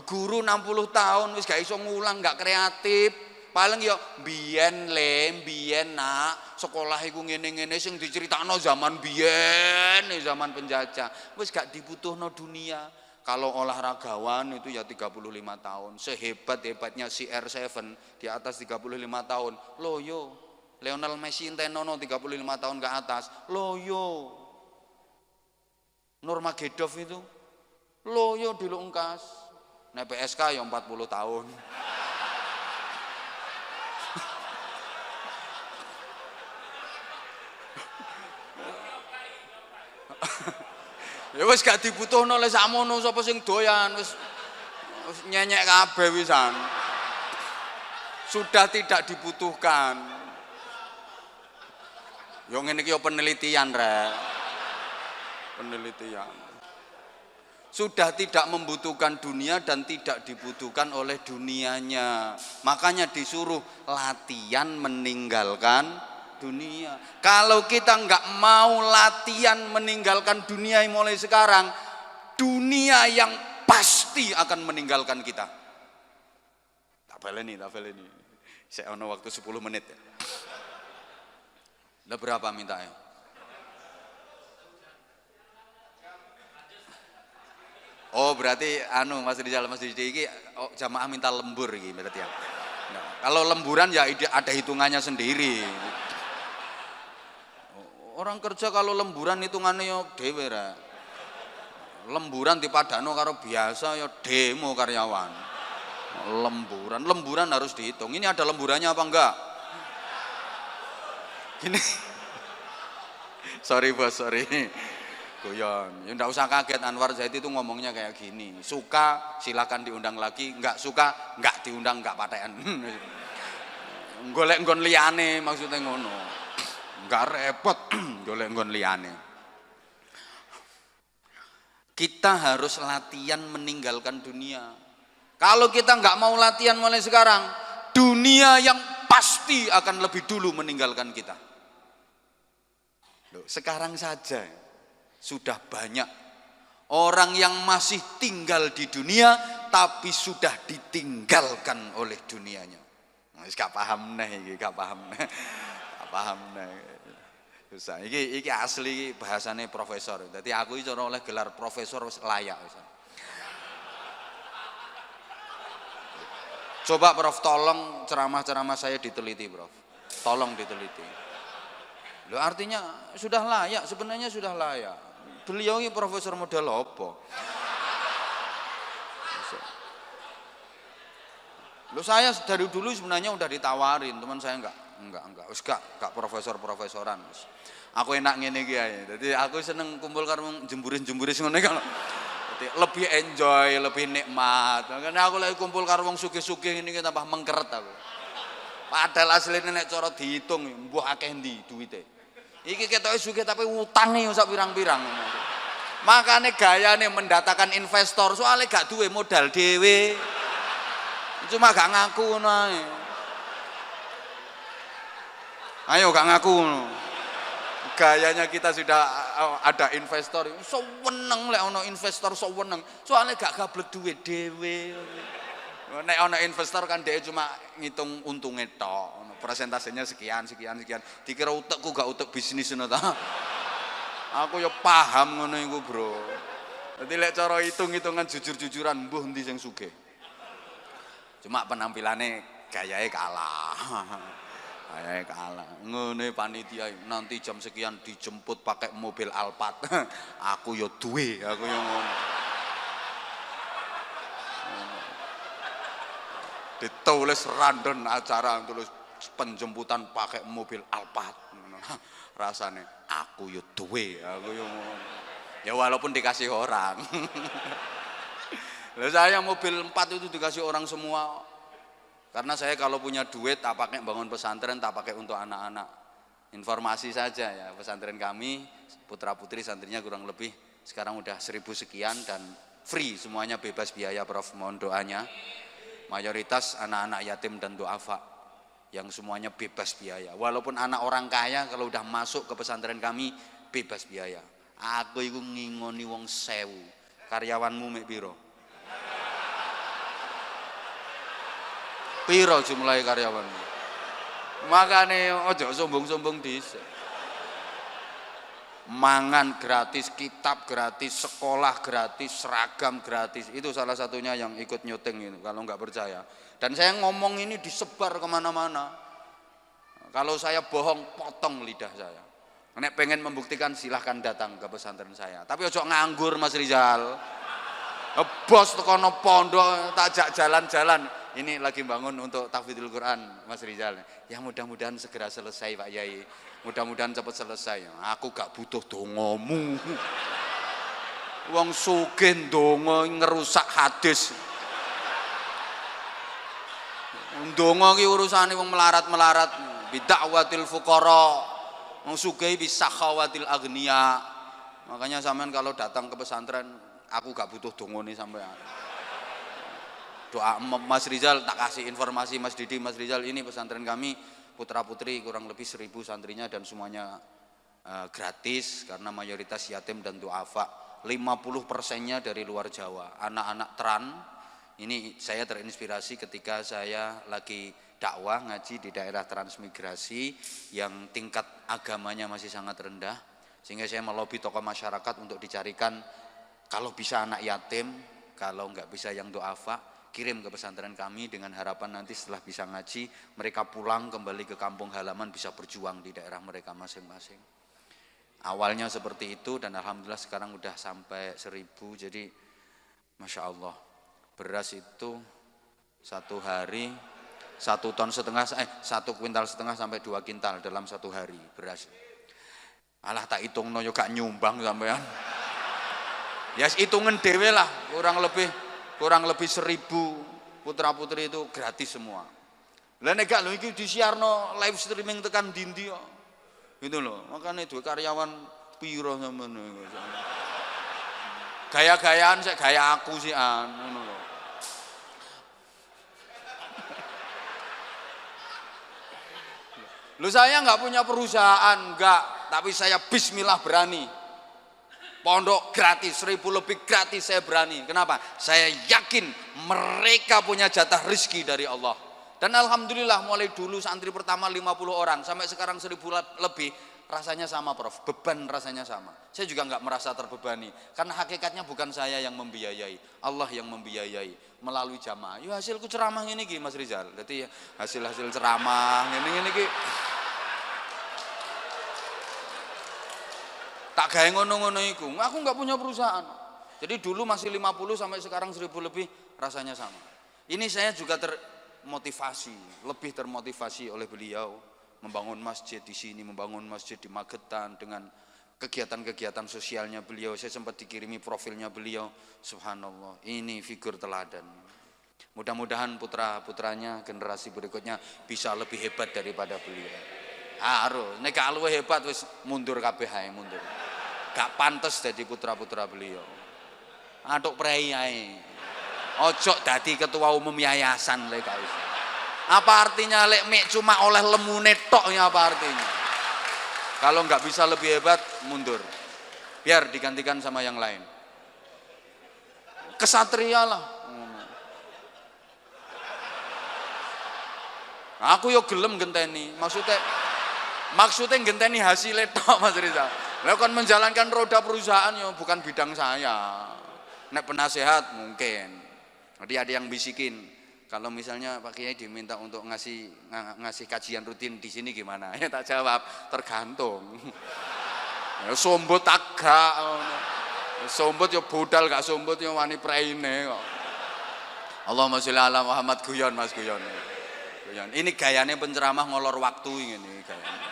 Guru 60 tahun wis gak iso ngulang, gak kreatif. Paling ya biyen nak sekolah iku ngene-ngene sing diceritakno zaman biyen, zaman penjajah. Wis gak dibutuhno dunia. Kalau olahragawan itu ya 35 tahun. Sehebat-hebatnya CR7 di atas 35 tahun. Loyo. Lionel Messi entenono 35 tahun ke atas. Loyo. Nurmagomedov itu loyo dilungkas. Nek PSK ya 40 tahun. Ya wis gak dibutuhno le sakmono sapa sing doyan wis nyenyek kabeh wisan. Sudah tidak dibutuhkan. Yo ngene iki yo penelitian rek. Penelitian. Sudah tidak membutuhkan dunia dan tidak dibutuhkan oleh dunianya. Makanya disuruh latihan meninggalkan dunia. Kalau kita nggak mau latihan meninggalkan dunia mulai sekarang, dunia yang pasti akan meninggalkan kita. Tak baleni. Saya ono waktu 10 menit ya. Udah berapa mintanya? Oh berarti Mas Rizal iki jamaah minta lembur iki berarti ya. Nah, kalau lemburan ya ada hitungannya sendiri. Orang kerja kalau lemburan hitungannya yo dhewe ra. Lemburan dipadano karo biasa yo demo karyawan. Lemburan harus dihitung. Ini ada lemburannya apa enggak? Gini. Sorry bos, sorry. Guyon. Ya enggak usah kaget, Anwar Zahid itu ngomongnya kayak gini. Suka silakan diundang lagi, enggak suka enggak diundang, enggak patean. Golek nggon liyane maksudnya ngono. Enggak repot golek nggon liyane. Kita harus latihan meninggalkan dunia. Kalau kita enggak mau latihan mulai sekarang, dunia yang pasti akan lebih dulu meninggalkan kita. Loh, sekarang saja sudah banyak orang yang masih tinggal di dunia tapi sudah ditinggalkan oleh dunianya. Wis gak paham nih, gak paham nih. Paham nih. Susah. Iki asli bahasane profesor. Jadi aku iki ora oleh gelar profesor wis layak wis. Coba Prof tolong ceramah-ceramah saya diteliti, Prof. Tolong diteliti. Loh artinya sudah layak, sebenarnya sudah layak. Beliau ini profesor model apa? Loh saya dari dulu sebenarnya udah ditawarin, teman saya enggak enggak. Wis gak profesoran. Aku enak ngene iki ae. Dadi aku seneng kumpul karo jemburis-jemburis ngono iki. Dadi lebih enjoy, lebih nikmat. Karena aku lagi kumpul karo wong sugih-sugih ngene iki tambah mengkeret aku. Padahal asline nek cara dihitung mbuh akeh ndi duwite. Iki ketoke sugih tapi utange sak pirang-pirang. Makane gayane mendatangkan investor soalnya gak duwe modal dhewe. Cuma gak ngaku ngono ae. Ayo gak ngaku ngono. Gayanya kita sudah ada investor, seweneng lek ana investor seweneng. Soalnya gak gablek duwe dhewe. Nek ana investor kan dia cuma ngitung untungnya tok, persentasenya sekian. Dikira utekku gak utek bisnis ngono ta. Aku ya paham ngono iku, Bro. Dadi lek cara hitung-hitungan jujur-jujuran mbuh endi sing sugih. Cuma penampilannya gayae kalah. Ngene panitia nanti jam sekian dijemput pakai mobil Alphard. Aku ya duwe, aku ya ngono. Ditulis random acara tulis penjemputan pakai mobil Alphard. Rasane aku ya duwe, aku ya ngono. Ya walaupun dikasih orang. Lah saya mobil 4 itu dikasih orang semua. Karena saya kalau punya duit tak pakai bangun pesantren, tak pakai untuk anak-anak. Informasi saja ya, pesantren kami putra-putri santrinya kurang lebih sekarang udah 1000 sekian dan free semuanya bebas biaya, Prof. Mohon doanya. Mayoritas anak-anak yatim dan duafa yang semuanya bebas biaya. Walaupun anak orang kaya kalau udah masuk ke pesantren kami bebas biaya. Aku iku ngingoni wong 1000. Karyawanmu mek piro? Piro jumlah karyawan? Makane ojo sombong-sombong dhisik. Mangan gratis, kitab gratis, sekolah gratis, seragam gratis. Itu salah satunya yang ikut nyuting itu kalau nggak percaya. Dan saya ngomong ini disebar kemana-mana. Kalau saya bohong, potong lidah saya. Nek pengen membuktikan silahkan datang ke pesantren saya. Tapi ojo nganggur Mas Rizal. Bos tekono pondok takjak jalan-jalan. Ini lagi bangun untuk tahfidzul Quran Mas Rizal. Ya mudah-mudahan segera selesai Pak Yai. Mudah-mudahan cepat selesai. Aku gak butuh dongomu. Wong sugih ndonga ngerusak hadis. Ndonga ki urusane wong melarat-melarat. Bid'awatil fuqara. Wong sugih bisa khawatil agniya. Makanya sampean kalau datang ke pesantren, aku gak butuh dongone sampean. Doa Mas Rizal tak kasih informasi Mas Didi, Mas Rizal ini pesantren kami putra putri kurang lebih 1000 santrinya dan semuanya gratis karena mayoritas yatim dan duafa. 50%-nya dari luar Jawa, anak-anak Tran. Ini saya terinspirasi ketika saya lagi dakwah ngaji di daerah transmigrasi yang tingkat agamanya masih sangat rendah, sehingga saya melobi tokoh masyarakat untuk dicarikan kalau bisa anak yatim, kalau nggak bisa yang duafa, kirim ke pesantren kami dengan harapan nanti setelah bisa ngaji mereka pulang kembali ke kampung halaman bisa berjuang di daerah mereka masing-masing. Awalnya seperti itu dan alhamdulillah sekarang udah sampai 1000. Jadi Masya Allah, beras itu satu hari 1,5 ton, 1,5 kuintal sampai 2 kintal dalam satu hari beras. Alah tak hitung no gak nyumbang sampean. Ya hitungan dewe lah, kurang lebih 1000 putra putri itu gratis semua. Lah nek gak lho iki disiarno live streaming tekan ndi-ndi kok. Gitu loh. Makane duwe karyawan piro sampean iku. Gaya-gayaan sik gaya aku sih ngono lho. Lu saya nggak punya perusahaan, tapi saya bismillah berani. Pondok gratis, 1000 lebih gratis saya berani. Kenapa? Saya yakin mereka punya jatah rezeki dari Allah. Dan alhamdulillah mulai dulu santri pertama 50 orang sampai sekarang 1000 lebih, rasanya sama Prof. Beban rasanya sama. Saya juga nggak merasa terbebani karena hakikatnya bukan saya yang membiayai, Allah yang membiayai melalui jamaah. Ya hasilku ceramah ini ki Mas Rizal. Jadi hasil ceramah ini ki tak gawe ngono-ngono iku. Aku nggak punya perusahaan. Jadi dulu masih 50 sampai sekarang 1000 lebih rasanya sama. Ini saya juga termotivasi, lebih termotivasi oleh beliau membangun masjid di sini, membangun masjid di Magetan dengan kegiatan-kegiatan sosialnya beliau. Saya sempat dikirimi profilnya beliau. Subhanallah, ini figur teladan. Mudah-mudahan putra-putranya generasi berikutnya bisa lebih hebat daripada beliau. Harus, nek gak luwih hebat wis mundur kabeh ae, mundur. Gak pantes jadi putra-putra beliau. Atuk prei ae. Ojo dadi ketua umum yayasan lek gak iso. Apa artinya lek mek cuma oleh lemune tok ya apa artinya? Kalau nggak bisa lebih hebat, mundur. Biar digantikan sama yang lain. Kesatria lah. Aku yo gelem genteni. Maksudnya genteni hasilnya tok Mas Rizal. Lah kan menjalankan roda perusahaan yo bukan bidang saya. Nek penasehat mungkin. Jadi ada yang bisikin. Kalau misalnya Pak Kiai diminta untuk ngasih kajian rutin di sini gimana? Ya tak jawab, tergantung. Ya sombot agak, sombot ya budal gak sombot ya wani praine kok. Allahumma sholli ala Muhammad, guyon Mas guyon. Guyon. Ini gayanya penceramah ngolor waktu ini gayanya.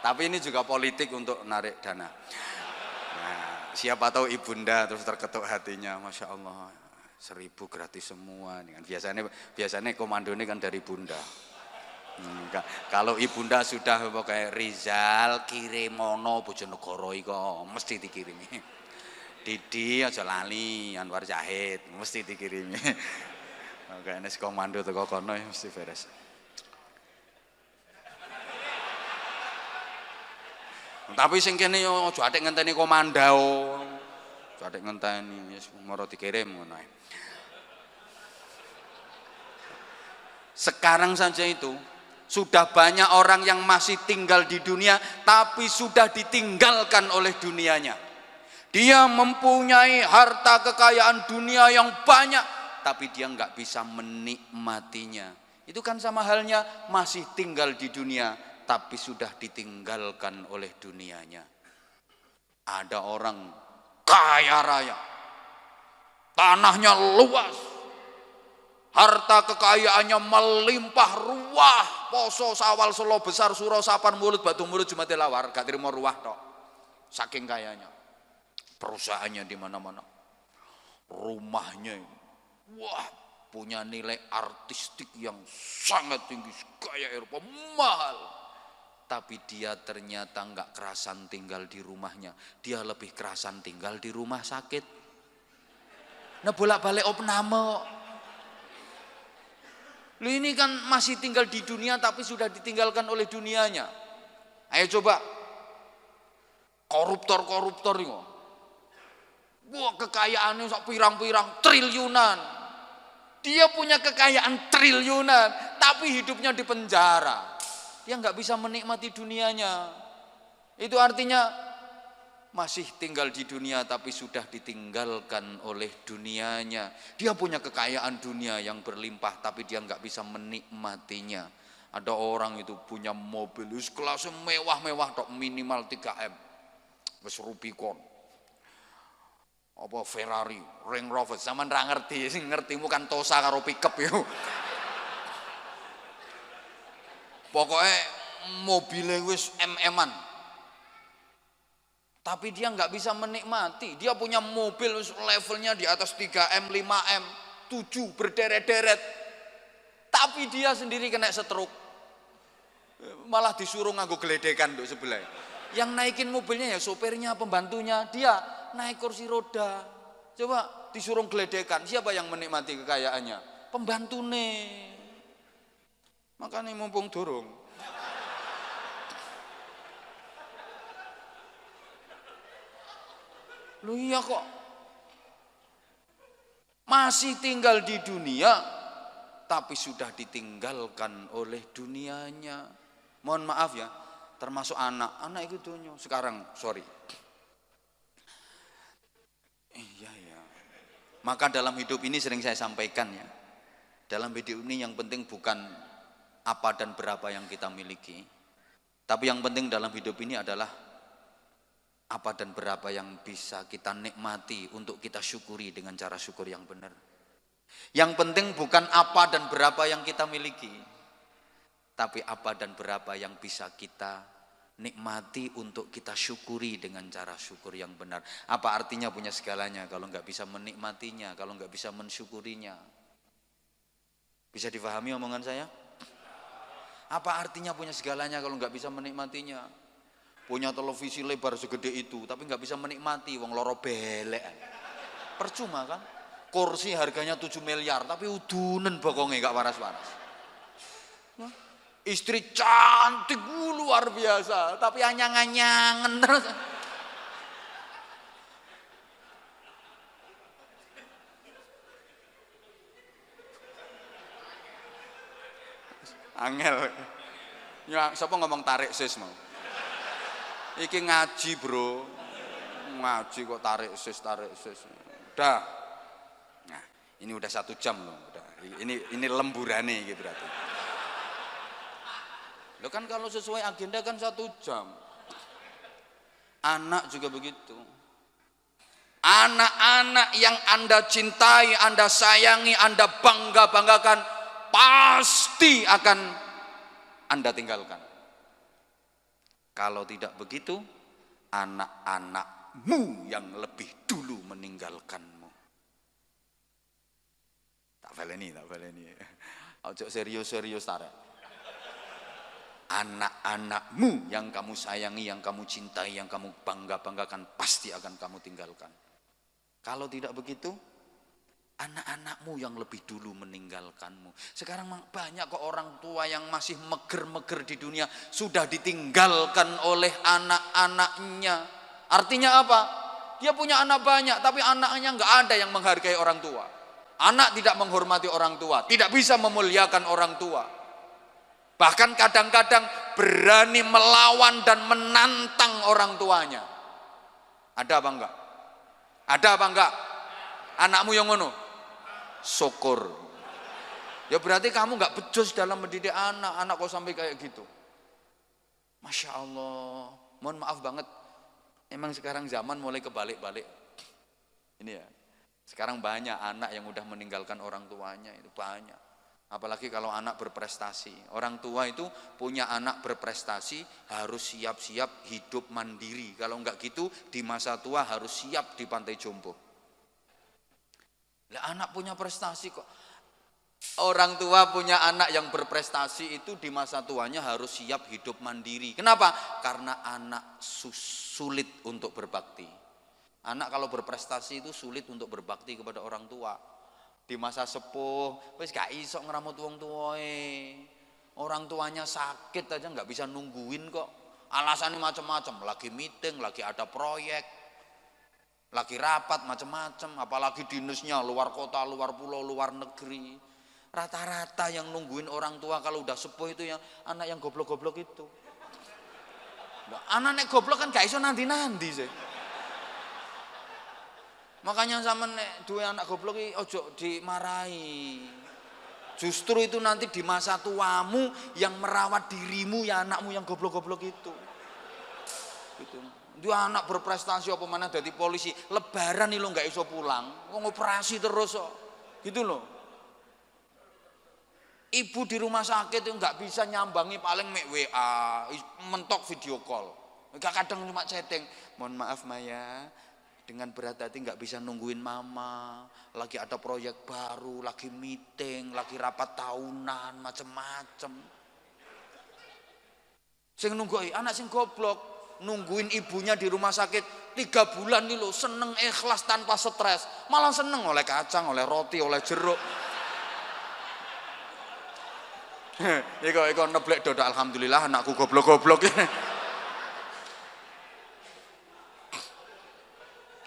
Tapi ini juga politik untuk narik dana. Nah, siapa tahu ibunda terus terketuk hatinya, Masya Allah. 1000 gratis semua nih kan biasanya komando ini kan dari bunda. Kalau ibunda sudah pakai Rizal Kirimono Bojonegoro iko mesti dikirimi. Didi aja lali Anwar Zahid mesti dikirimi. Oke, ini komando teko kono mesti beres. Tapi sing kene yo aja atik ngenteni komando. Aja atik ngenteni wis moro dikirim ngono ae. Sekarang saja itu sudah banyak orang yang masih tinggal di dunia tapi sudah ditinggalkan oleh dunianya. Dia mempunyai harta kekayaan dunia yang banyak tapi dia nggak bisa menikmatinya. Itu kan sama halnya masih tinggal di dunia tapi sudah ditinggalkan oleh dunianya. Ada orang kaya raya, tanahnya luas, harta kekayaannya melimpah ruah, poso sawal selo besar suro sapan mulut batu mulut Jumat lawar, gak terima ruah tok. Saking kayanya. Perusahaannya di mana-mana. Rumahnya wah, punya nilai artistik yang sangat tinggi, gaya Eropa mahal. Tapi dia ternyata nggak kerasan tinggal di rumahnya. Dia lebih kerasan tinggal di rumah sakit. Nah bolak-balik opname. Lu ini kan masih tinggal di dunia tapi sudah ditinggalkan oleh dunianya. Ayo coba koruptor ini. Wah kekayaannya sak pirang-pirang triliunan. Dia punya kekayaan triliunan tapi hidupnya di penjara. Dia nggak bisa menikmati dunianya. Itu artinya masih tinggal di dunia tapi sudah ditinggalkan oleh dunianya. Dia punya kekayaan dunia yang berlimpah tapi dia nggak bisa menikmatinya. Ada orang itu punya mobil kelas mewah-mewah tok minimal 3M. Wes Rubicon. Apa Ferrari, Range Rover, sampean ra ngerti, sing ngertimu kan Tosa karo pickup yo. Pokoknya mobilnya wis MM-an. Tapi dia nggak bisa menikmati. Dia punya mobil levelnya di atas 3M, 5M, 7 berderet-deret. Tapi dia sendiri kena stroke. Malah disuruh nganggo geledekan untuk sebelah. Yang naikin mobilnya ya sopirnya, pembantunya. Dia naik kursi roda. Coba disuruh geledekan. Siapa yang menikmati kekayaannya? Pembantune. Makanya mumpung durung. Lu iya kok. Masih tinggal di dunia tapi sudah ditinggalkan oleh dunianya. Mohon maaf ya, termasuk anak itu dunia. Sekarang sorry. Iya ya. Maka dalam hidup ini sering saya sampaikan ya. Dalam hidup ini yang penting bukan apa dan berapa yang kita miliki. Tapi yang penting dalam hidup ini adalah apa dan berapa yang bisa kita nikmati untuk kita syukuri dengan cara syukur yang benar. Yang penting bukan apa dan berapa yang kita miliki. tapi apa dan berapa yang bisa kita nikmati untuk kita syukuri dengan cara syukur yang benar. Apa artinya punya segalanya kalau nggak bisa menikmatinya, kalau nggak bisa mensyukurinya? Bisa difahami omongan saya? Apa artinya punya segalanya kalau nggak bisa menikmatinya? Punya televisi lebar segede itu, tapi nggak bisa menikmati, wong loro belek. Percuma kan? Kursi harganya 7 miliar, tapi udunen bokonge gak waras-waras. Istri cantik luar biasa, tapi anyang-anyangan terus. Angel. Ya, siapa ngomong tarik sis mau? Iki ngaji bro, ngaji kok tarik sis. Udah, nah ini udah 1 jam loh. Udah. Ini lemburane gitu berarti. Lo kan kalau sesuai agenda kan 1 jam. Anak juga begitu. Anak-anak yang Anda cintai, Anda sayangi, Anda banggakan, pasti akan Anda tinggalkan. Kalau tidak begitu, anak-anakmu yang lebih dulu meninggalkanmu. Tak baleni. Ojo serius tarik. Anak-anakmu yang kamu sayangi, yang kamu cintai, yang kamu banggakan pasti akan kamu tinggalkan. Kalau tidak begitu, anak-anakmu yang lebih dulu meninggalkanmu. Sekarang banyak kok orang tua yang masih meger-meger di dunia, sudah ditinggalkan oleh anak-anaknya. Artinya apa? Dia punya anak banyak, tapi anaknya nggak ada yang menghargai orang tua. Anak tidak menghormati orang tua, tidak bisa memuliakan orang tua. Bahkan kadang-kadang berani melawan dan menantang orang tuanya. Ada apa enggak? Ada apa enggak? Anakmu yang ngono? Syukur. Ya berarti kamu nggak becus dalam mendidik anak kok sampai kayak gitu. Masya Allah. Mohon maaf banget. Emang sekarang zaman mulai kebalik-balik. Ini ya. Sekarang banyak anak yang udah meninggalkan orang tuanya, itu banyak. Apalagi kalau anak berprestasi. Orang tua itu punya anak berprestasi harus siap-siap hidup mandiri. Kalau enggak gitu di masa tua harus siap di pantai jompo. Lah anak punya prestasi kok. Orang tua punya anak yang berprestasi itu di masa tuanya harus siap hidup mandiri. Kenapa? Karena anak sulit untuk berbakti. Anak kalau berprestasi itu sulit untuk berbakti kepada orang tua. Di masa sepuh, wis gak iso ngramut wong tuae. Orang tuanya sakit aja nggak bisa nungguin kok. Alasannya macam-macam, lagi meeting, lagi ada proyek, lagi rapat macam-macam, apalagi dinasnya luar kota, luar pulau, luar negeri. Rata-rata yang nungguin orang tua kalau udah sepuh itu yang anak yang goblok-goblok itu. Anak nek goblok kan gak iso nanti-nanti sih. Makanya sama nek dua anak goblok iki ojo dimarahi. Justru itu nanti di masa tuamu yang merawat dirimu ya anakmu yang goblok-goblok itu. Gitu. Dia anak berprestasi apa mana jadi polisi, lebaran nih lo nggak iso pulang, ngoperasi terus kok, gitu loh. Ibu di rumah sakit itu nggak bisa nyambangi paling mek WA, mentok video call, kadang cuma chatting. Mohon maaf Maya, dengan berat hati nggak bisa nungguin mama, lagi ada proyek baru, lagi meeting, lagi rapat tahunan, macem-macem. Sing nunggu anak sing goblok. Nungguin ibunya di rumah sakit 3 bulan nih lo, seneng ikhlas tanpa stres, malah seneng oleh kacang, oleh roti, oleh jeruk. Iko neblek dodo, alhamdulillah anakku goblok-goblok.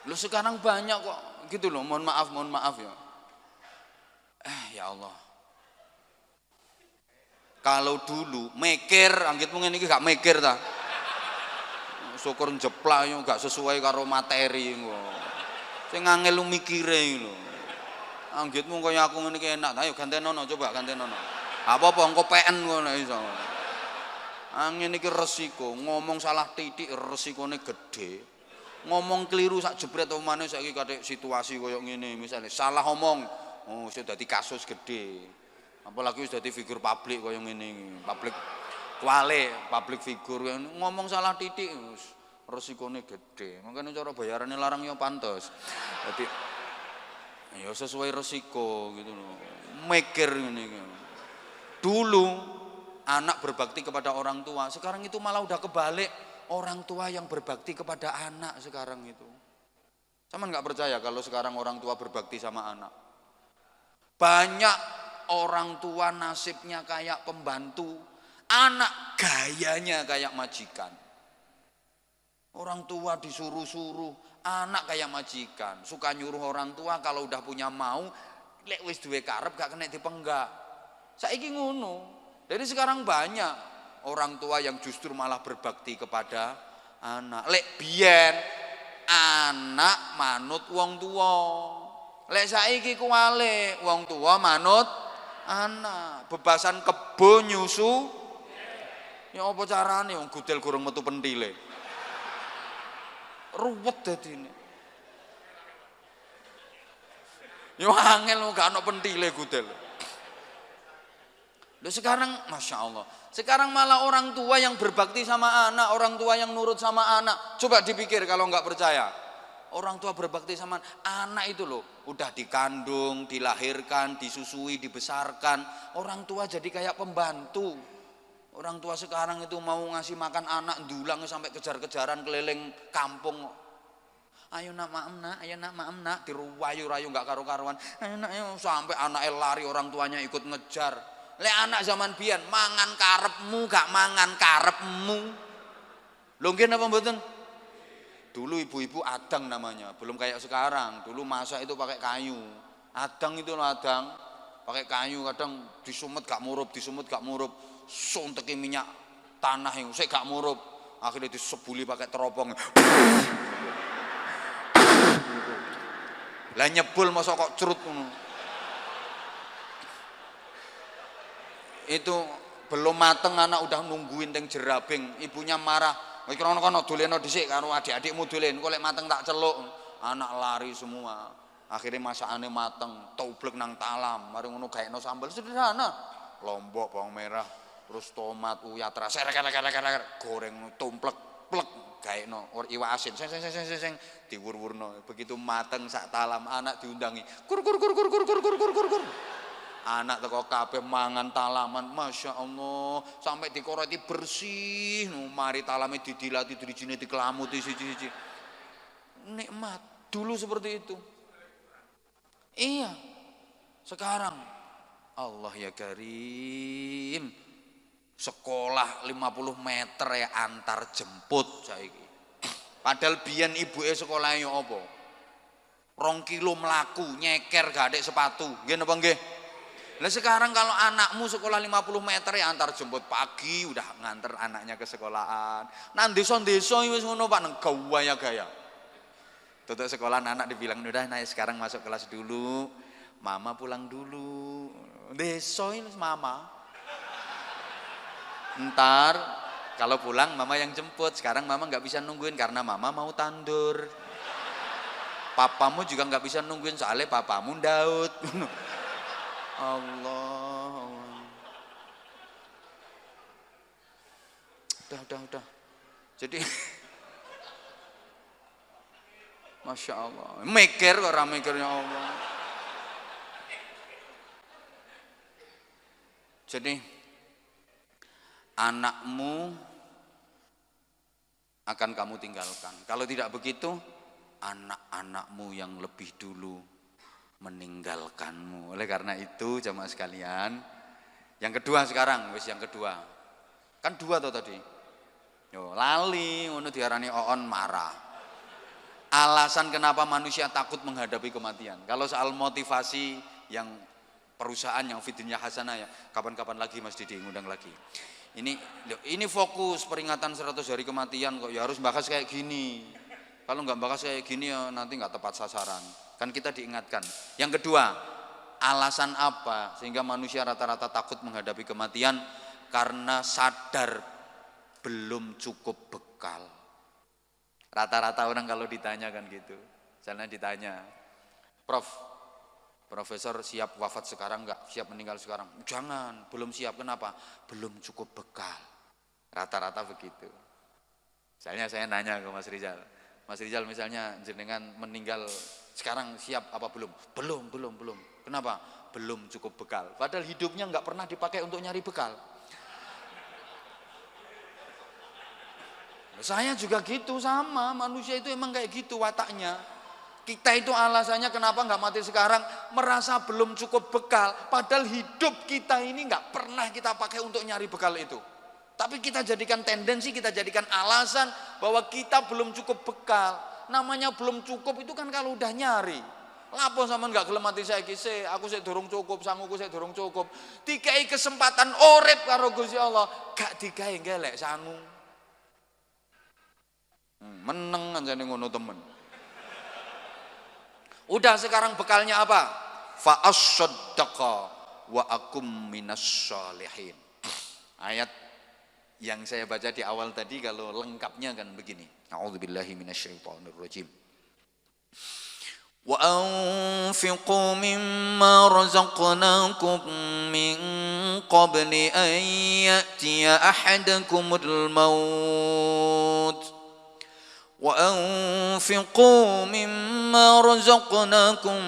Lo sekarang banyak kok gitu loh, mohon maaf ya. Ya Allah. Kalau dulu mikir, anggit mungkin ini gak mikir ta. Syukur jeplak yo gak sesuai karo materi kok. Sing angel lu mikire lho. Anggitmu kaya aku ngene iki enak. Ayo gantenono, coba gantenono. Apa-apa engko PN ngono iso. Angin iki resiko, ngomong salah titik resikone gede. Ngomong keliru sak jebret omane saiki katik situasi kaya ngene, misalnya salah omong, oh iso dadi kasus gede. Apalagi wis dadi figur publik kaya ngene iki. Publik kuale, public figure ngomong salah titik wis resikone gede. Makanya cara bayarane larang ya pantes. Dadi ya sesuai resiko gitu loh. Mikir ngene iki. Dulu anak berbakti kepada orang tua, sekarang itu malah udah kebalik. Orang tua yang berbakti kepada anak sekarang itu. Sama nggak percaya kalau sekarang orang tua berbakti sama anak? Banyak orang tua nasibnya kayak pembantu, anak gayanya kayak majikan. Orang tua disuruh-suruh, anak kayak majikan. Suka nyuruh orang tua kalau udah punya mau, lek wis duwe karep gak kena dipenggak. Saiki ngono. Jadi sekarang banyak orang tua yang justru malah berbakti kepada anak. Lek biyen anak manut wong tua. Lek saiki kuwale wong tua manut anak. Bebasan kebo nyusu. Ya apa carane wong gudel gurung metu pentile. Ruwet dadine. Yo angel gak ono pentile gudel. Loh sekarang Masya Allah, sekarang malah orang tua yang berbakti sama anak, orang tua yang nurut sama anak. Coba dipikir kalau nggak percaya, orang tua berbakti sama anak itu loh, udah dikandung, dilahirkan, disusui, dibesarkan, orang tua jadi kayak pembantu. Orang tua sekarang itu mau ngasih makan anak, dulang sampai kejar-kejaran keliling kampung. Ayo nak maem nak, ayo nak maem nak, diruwayu-rayu nggak karu-karuan. Ayo nak, ayo. Sampai anaknya lari, orang tuanya ikut ngejar. Lek anak zaman biyen mangan karepmu gak mangan karepmu. Lho nggih napa mboten? Dulu ibu-ibu adang namanya, belum kayak sekarang. Dulu masak itu pakai kayu. Adang itu loh adang, pakai kayu, kadang disumet gak murup, disumet gak murup. Sunteki minyak tanah yang sik gak murup. Akhirnya disebuli pakai teropong. Lah nyebul mosok kok cerut ngono. Itu belum mateng anak udah nungguin teng jerabing, ibunya marah. Wis kono doleno dhisik karo adik-adikmu dolen, kok lek mateng tak celuk. Anak lari semua. Akhirnya masakane mateng, toblek nang talam, mari ngono gaekno sambal sederhana. Lombok, bawang merah, terus tomat, uyah, serek goreng tumplek, plek gaekno iwak asin. Seng diwur-wurno. Begitu mateng sak talam anak diundangi. Kur. Anak teko kabeh mangan talaman, Masya Allah, sampai dikoroti bersih, mari talame didilati drijine dikelamuti siji-siji. Nikmat. Dulu seperti itu. Iya. Sekarang Allah ya Karim. Sekolah 50 meter ya antar jemput saiki. Padahal biyen ibuke sekolah yo apa? 2 kilo mlaku, nyeker gak adek sepatu. Nggih napa nggih? Nah sekarang kalau anakmu sekolah 50 meter ya antar jemput pagi udah nganter anaknya ke sekolahan. Nah desa-desa wis ngono Pak nang gaya. Tutup sekolah anak dibilang udah naik sekarang masuk kelas dulu. Mama pulang dulu. Desa ini mama. Ntar kalau pulang mama yang jemput. Sekarang mama nggak bisa nungguin karena mama mau tandur. Papamu juga nggak bisa nungguin soalnya papamu Daud. Allah. Udah. Jadi Masya Allah. Mikir orang mikirnya Allah. Jadi anakmu akan kamu tinggalkan. Kalau tidak begitu, anak-anakmu yang lebih dulu meninggalkanmu. Oleh karena itu jamaah sekalian, yang kedua sekarang, yang kedua. Kan 2 toh tadi. Yo, lali ngono diarani oon marah. Alasan kenapa manusia takut menghadapi kematian. Kalau soal motivasi yang perusahaan yang fitnya hasanah ya, kapan-kapan lagi Mas Didi ngundang lagi. Ini fokus peringatan 100 hari kematian kok ya harus bahas kayak gini. Kalau nggak bahas kayak gini ya nanti nggak tepat sasaran. Kan kita diingatkan. Yang kedua, alasan apa sehingga manusia rata-rata takut menghadapi kematian? Karena sadar belum cukup bekal. Rata-rata orang kalau ditanya kan gitu. Misalnya ditanya, Prof, Profesor siap wafat sekarang enggak? Siap meninggal sekarang? Jangan, belum siap. Kenapa? Belum cukup bekal. Rata-rata begitu. Misalnya saya nanya ke Mas Rizal, Mas Rizal misalnya jenengan meninggal sekarang siap apa belum? Belum. Kenapa? Belum cukup bekal. Padahal hidupnya enggak pernah dipakai untuk nyari bekal. Saya juga gitu, sama. Manusia itu emang kayak gitu wataknya. Kita itu alasannya kenapa nggak mati sekarang, merasa belum cukup bekal, padahal hidup kita ini nggak pernah kita pakai untuk nyari bekal itu. Tapi kita jadikan tendensi, kita jadikan alasan bahwa kita belum cukup bekal. Namanya belum cukup itu kan kalau udah nyari. Lapo sama nggak gelem mati saya kise, aku saya durung cukup, sanguku saya durung cukup. Dikai kesempatan urip karo Gusti Allah, gak dikai gelek sangu. Meneng anjane ngono temen. Udah sekarang bekalnya apa? Fa asaddaqa wa akum minasyalihin. Ayat yang saya baca di awal tadi kalau lengkapnya kan begini. A'udzubillahi minasyaitonirrajim. Wa anfiqu mimma razaqnakum min qabli an ya'tiya ahadakumul maut. وأنفقوا مما رزقناكم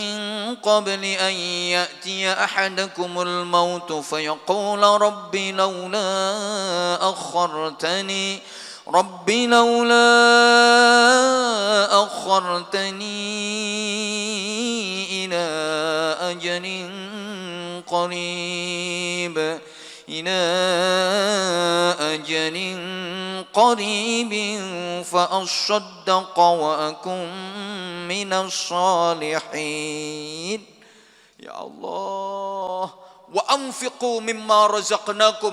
من قبل أن يأتي أحدكم الموت فيقول رب لولا أخرتني إلى أجل قريب فأصدق وأكن من الصالحين. Ya Allah, wa anfiqu mimma razaqnakum,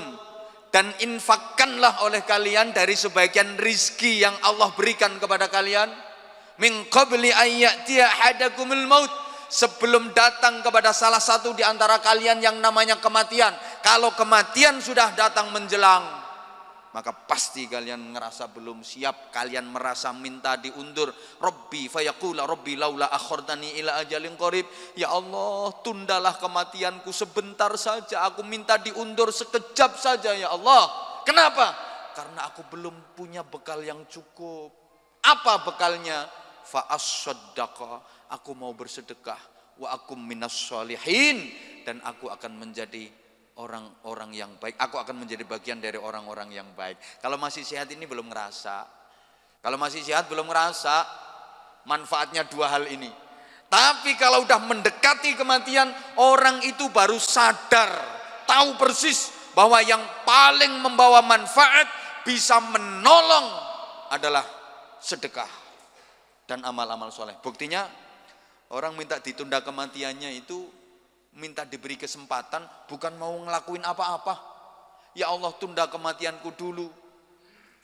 dan infakkanlah oleh kalian dari sebagian rizki yang Allah berikan kepada kalian, min qabli ayyatiya ahadakumul maut, sebelum datang kepada salah satu di antara kalian yang namanya kematian. Kalau kematian sudah datang menjelang, maka pasti kalian ngerasa belum siap, kalian merasa minta diundur. Rabbi fayaqula rabbi laula akhartani ila ajalin qarib. Ya Allah, tundalah kematianku sebentar saja, aku minta diundur sekejap saja ya Allah. Kenapa? Karena aku belum punya bekal yang cukup. Apa bekalnya? Fa asaddaqa, aku mau bersedekah, wa akum minas sholihin, dan aku akan menjadi orang-orang yang baik, aku akan menjadi bagian dari orang-orang yang baik. Kalau masih sehat ini belum ngerasa. Kalau masih sehat belum ngerasa manfaatnya dua hal ini. Tapi kalau udah mendekati kematian, orang itu baru sadar, tahu persis bahwa yang paling membawa manfaat, bisa menolong adalah sedekah dan amal-amal soleh. Buktinya orang minta ditunda kematiannya itu minta diberi kesempatan, bukan mau ngelakuin apa-apa. Ya Allah, tunda kematianku dulu.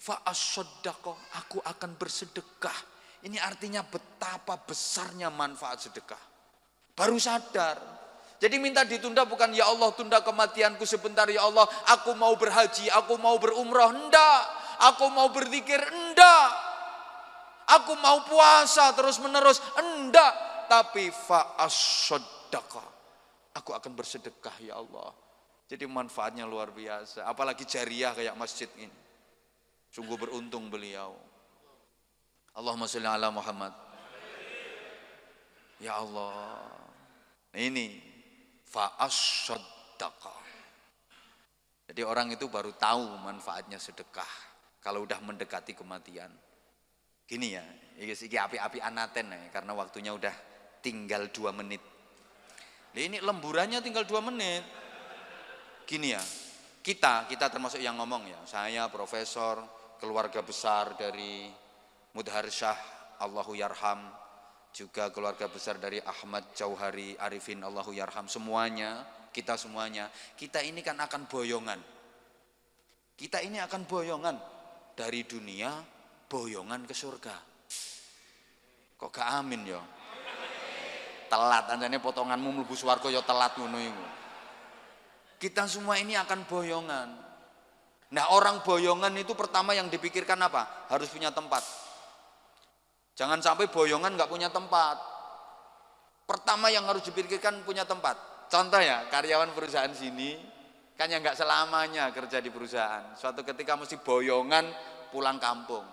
Fa asaddaqa, aku akan bersedekah. Ini artinya betapa besarnya manfaat sedekah. Baru sadar. Jadi minta ditunda bukan ya Allah tunda kematianku sebentar ya Allah, aku mau berhaji, aku mau berumrah, enggak. Aku mau berzikir, enggak. Aku mau puasa terus menerus, enggak. Tapi fa asaddaqa, aku akan bersedekah ya Allah. Jadi manfaatnya luar biasa. Apalagi jariah kayak masjid ini. Sungguh beruntung beliau. Allahumma sholli ala Muhammad. Ya Allah. Ini fa'asaddaqa. Jadi orang itu baru tahu manfaatnya sedekah kalau udah mendekati kematian. Gini ya, iki api-api anaten ya, karena waktunya udah tinggal 2 menit. Ini lemburannya tinggal 2 menit. Gini ya, kita termasuk yang ngomong ya. Saya profesor, keluarga besar dari Mudharsyah, Allahu yarham. Juga keluarga besar dari Ahmad Jauhari Arifin, Allahu yarham. Semuanya, kita semuanya. Kita ini kan akan boyongan. Kita ini akan boyongan. Dari dunia, boyongan ke surga. Kok gak amin ya? Telat, anjane potonganmu mlebu swarga ya telat ngono iku. Kita semua ini akan boyongan. Nah, orang boyongan itu pertama yang dipikirkan apa? Harus punya tempat. Jangan sampai boyongan nggak punya tempat. Pertama yang harus dipikirkan punya tempat. Contoh ya, karyawan perusahaan sini kan yang nggak selamanya kerja di perusahaan. Suatu ketika mesti boyongan pulang kampung.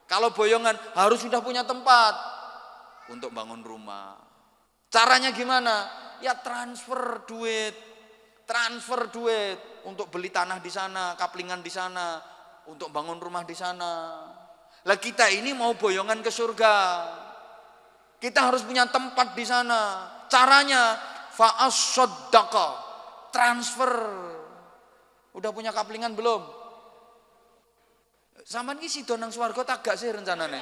Kalau boyongan harus sudah punya tempat untuk bangun rumah. Caranya gimana? Ya transfer duit untuk beli tanah di sana, kaplingan di sana, untuk bangun rumah di sana. Lah kita ini mau boyongan ke surga. Kita harus punya tempat di sana. Caranya fa'as-saddaqa, transfer. Udah punya kaplingan belum? Sampean iki sida nang swarga tak gak sih rencanane?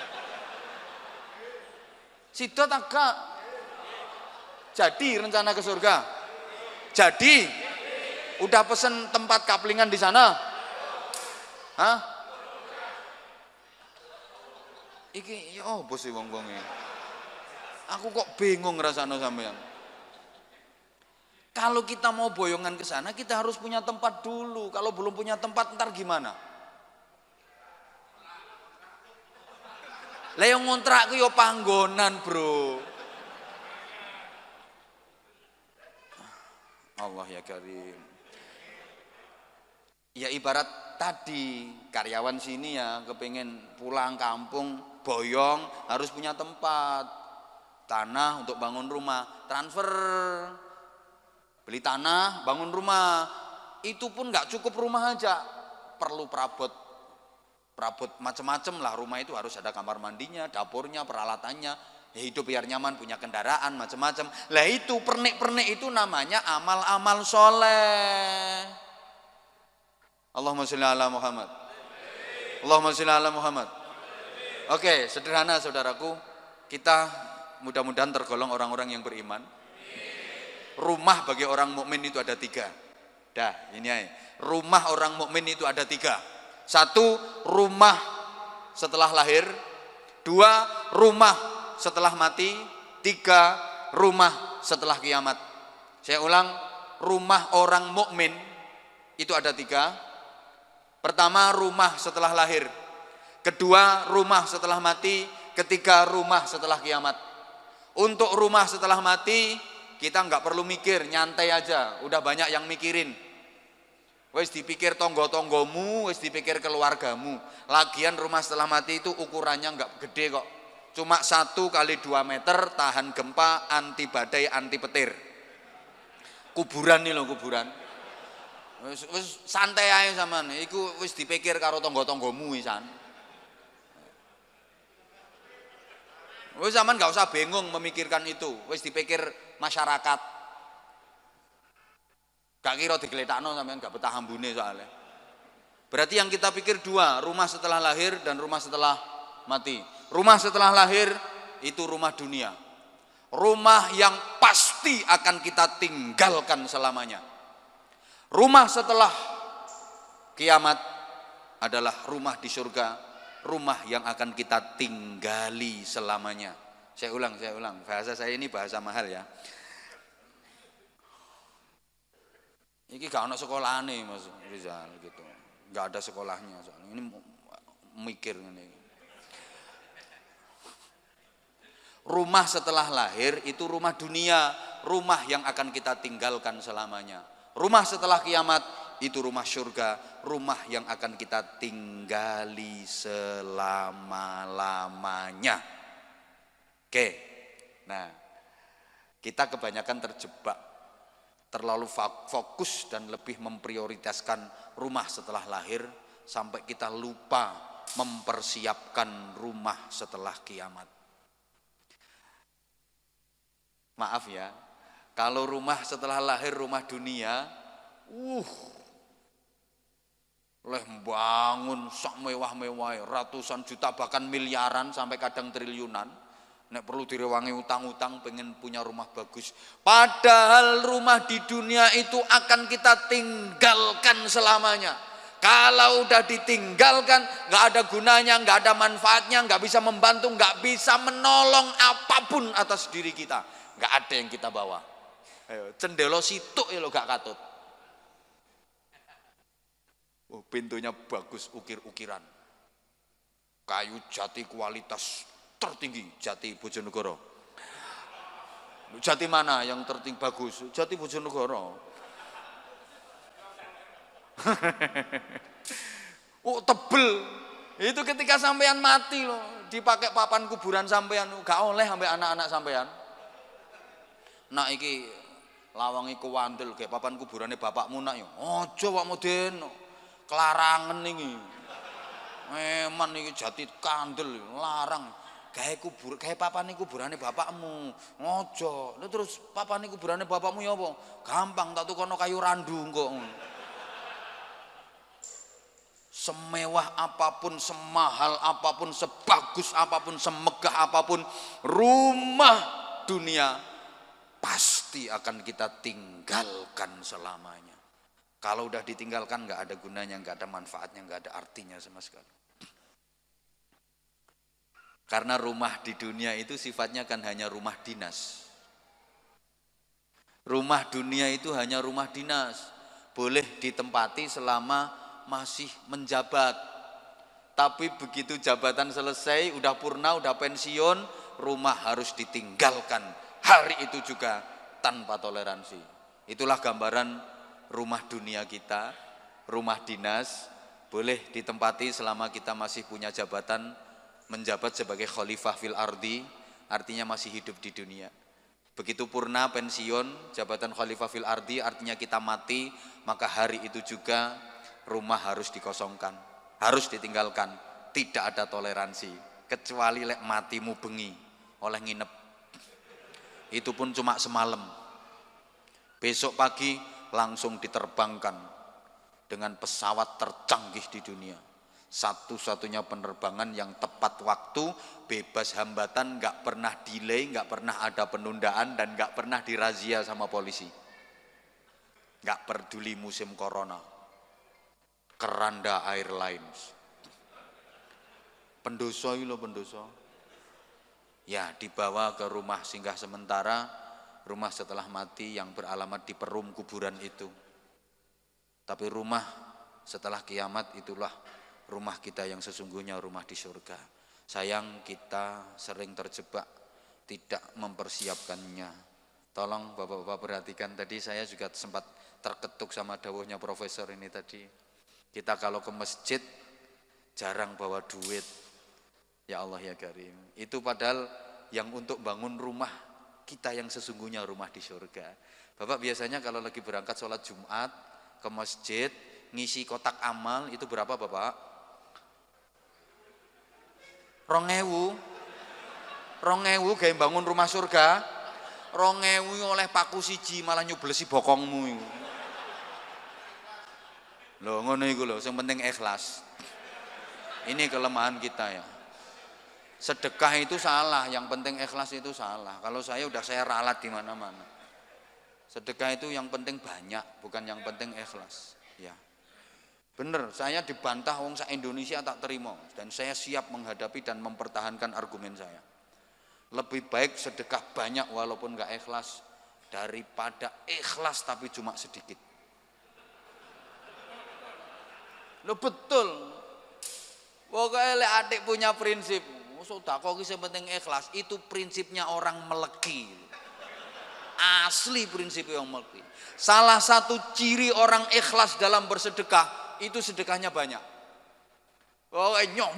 Sida tak gak? Jadi rencana ke surga? Jadi udah pesen tempat kaplingan di sana? Hah? Iki oh bos wong-wong iki. Aku kok bingung rasanya sampean. Kalau kita mau boyongan ke sana, kita harus punya tempat dulu. Kalau belum punya tempat, ntar gimana? Lah yang ngontrak ku yo panggonan, Bro. Allah ya Karim. Ya ibarat tadi karyawan sini ya kepengen pulang kampung, boyong harus punya tempat. Tanah untuk bangun rumah, transfer, beli tanah, bangun rumah. Itu pun nggak cukup rumah aja, perlu perabot macam-macam lah. Rumah itu harus ada kamar mandinya, dapurnya, peralatannya. Ya hidup biar nyaman, punya kendaraan macam-macam. Lah itu pernik-pernik itu namanya amal-amal soleh. Allahumma sholli ala Muhammad. Allahumma sholli ala Muhammad. Oke, sederhana saudaraku, kita mudah-mudahan tergolong orang-orang yang beriman. Rumah bagi orang mukmin itu ada 3. Dah, ini aja. Rumah orang mukmin itu ada 3. 1, rumah setelah lahir. 2, rumah setelah mati. 3, rumah setelah kiamat. Saya ulang, rumah orang mukmin itu ada 3. Pertama, rumah setelah lahir. Kedua, rumah setelah mati. Ketiga, rumah setelah kiamat. Untuk rumah setelah mati, kita nggak perlu mikir, nyantai aja. Udah banyak yang mikirin. Wes dipikir tonggo-tonggomu, wes dipikir keluargamu. Lagian rumah setelah mati itu ukurannya nggak gede kok. Cuma 1 kali 2 meter, tahan gempa, anti badai, anti petir. Kuburan nih loh, kuburan. Wes santai aja sampean. Iku wes dipikir karo tonggo-tonggomu wisan. Wes zaman nggak usah bingung memikirkan itu. Wes dipikir masyarakat. Gak kira digeletakno sampean gak betah ambune soalnya. Berarti yang kita pikir 2, rumah setelah lahir dan rumah setelah mati. Rumah setelah lahir itu rumah dunia. Rumah yang pasti akan kita tinggalkan selamanya. Rumah setelah kiamat adalah rumah di surga. Rumah yang akan kita tinggali selamanya. Saya ulang. Bahasa saya ini bahasa mahal ya. Ini gak ada sekolahnya Mas Rizal gitu. Gak ada sekolahnya soalnya. Ini mikir ini. Rumah setelah lahir itu rumah dunia, rumah yang akan kita tinggalkan selamanya. Rumah setelah kiamat itu rumah surga, rumah yang akan kita tinggali selama-lamanya. Oke, nah kita kebanyakan terjebak, terlalu fokus dan lebih memprioritaskan rumah setelah lahir sampai kita lupa mempersiapkan rumah setelah kiamat. Maaf ya, kalau rumah setelah lahir rumah dunia, oleh bangun sak mewah-mewah, ratusan juta bahkan miliaran sampai kadang triliunan. Nek perlu direwangi utang-utang pengen punya rumah bagus. Padahal rumah di dunia itu akan kita tinggalkan selamanya. Kalau udah ditinggalkan, nggak ada gunanya, nggak ada manfaatnya, nggak bisa membantu, nggak bisa menolong apapun atas diri kita. Nggak ada yang kita bawa. Ayo, cendelo situk ya lo gak katut. Oh, pintunya bagus, ukir-ukiran. Kayu jati kualitas tertinggi, jati Bojonegoro. Jati mana yang tertinggi bagus? Jati Bojonegoro. Oh tebel. Itu ketika sampean mati loh, dipakai papan kuburan sampean, gak oleh sampai anak-anak sampean. Nak iki lawangi kuwantil kayak papan kuburannya bapakmu nak yo. Ojo Pak Mudin. Kelarangan iki. Eman iki jati kandel larang. Gawe papane kuburane bapakmu. Ojo. Lha terus papane kuburane bapakmu ya apa? Gampang tak tukono kayu randu kok. Semewah apapun, semahal apapun, sebagus apapun, semegah apapun rumah dunia pasti akan kita tinggalkan selamanya. Kalau udah ditinggalkan nggak ada gunanya, nggak ada manfaatnya, nggak ada artinya sama sekali. Karena rumah di dunia itu sifatnya kan hanya rumah dinas. Rumah dunia itu hanya rumah dinas, boleh ditempati selama masih menjabat. Tapi begitu jabatan selesai, udah purna, udah pensiun, rumah harus ditinggalkan. Hari itu juga tanpa toleransi. Itulah gambaran rumah dunia kita, rumah dinas, boleh ditempati selama kita masih punya jabatan, menjabat sebagai khalifah fil ardi, artinya masih hidup di dunia. Begitu purna pensiun, jabatan khalifah fil ardi artinya kita mati, maka hari itu juga rumah harus dikosongkan, harus ditinggalkan, tidak ada toleransi, kecuali lek matimu bengi oleh nginep. Itu pun cuma semalam. Besok pagi langsung diterbangkan dengan pesawat tercanggih di dunia. Satu-satunya penerbangan yang tepat waktu, bebas hambatan, nggak pernah delay, nggak pernah ada penundaan, dan nggak pernah dirazia sama polisi. Nggak peduli musim corona. Keranda Airlines. Pendoso itu loh pendoso. Ya dibawa ke rumah singgah sementara, rumah setelah mati yang beralamat di perum kuburan itu. Tapi rumah setelah kiamat itulah rumah kita yang sesungguhnya, rumah di surga. Sayang kita sering terjebak, tidak mempersiapkannya. Tolong bapak-bapak perhatikan, tadi saya juga sempat terketuk sama dawuhnya profesor ini tadi. Kita kalau ke masjid jarang bawa duit. Ya Allah ya Karim. Itu padahal yang untuk bangun rumah kita yang sesungguhnya, rumah di surga. Bapak biasanya kalau lagi berangkat sholat Jumat ke masjid, ngisi kotak amal itu berapa Bapak? 2.000 gawe bangun rumah surga. 2.000 oleh paku siji malah nyublesi bokongmu iku. Lho ngono iku lho, sing penting ikhlas. Ini kelemahan kita ya. Sedekah itu salah, yang penting ikhlas itu salah. Kalau saya ralat di mana-mana. Sedekah itu yang penting banyak, bukan yang penting ikhlas. Ya. Bener, saya dibantah wong sak Indonesia tak terima, dan saya siap menghadapi dan mempertahankan argumen saya. Lebih baik sedekah banyak walaupun gak ikhlas daripada ikhlas tapi cuma sedikit. Lo betul. Pokoknya lek adik punya prinsip, sedekah ki sing penting ikhlas, itu prinsipnya orang meleki. Asli prinsipnya orang meleki. Salah satu ciri orang ikhlas dalam bersedekah itu sedekahnya banyak. Oh nyoh.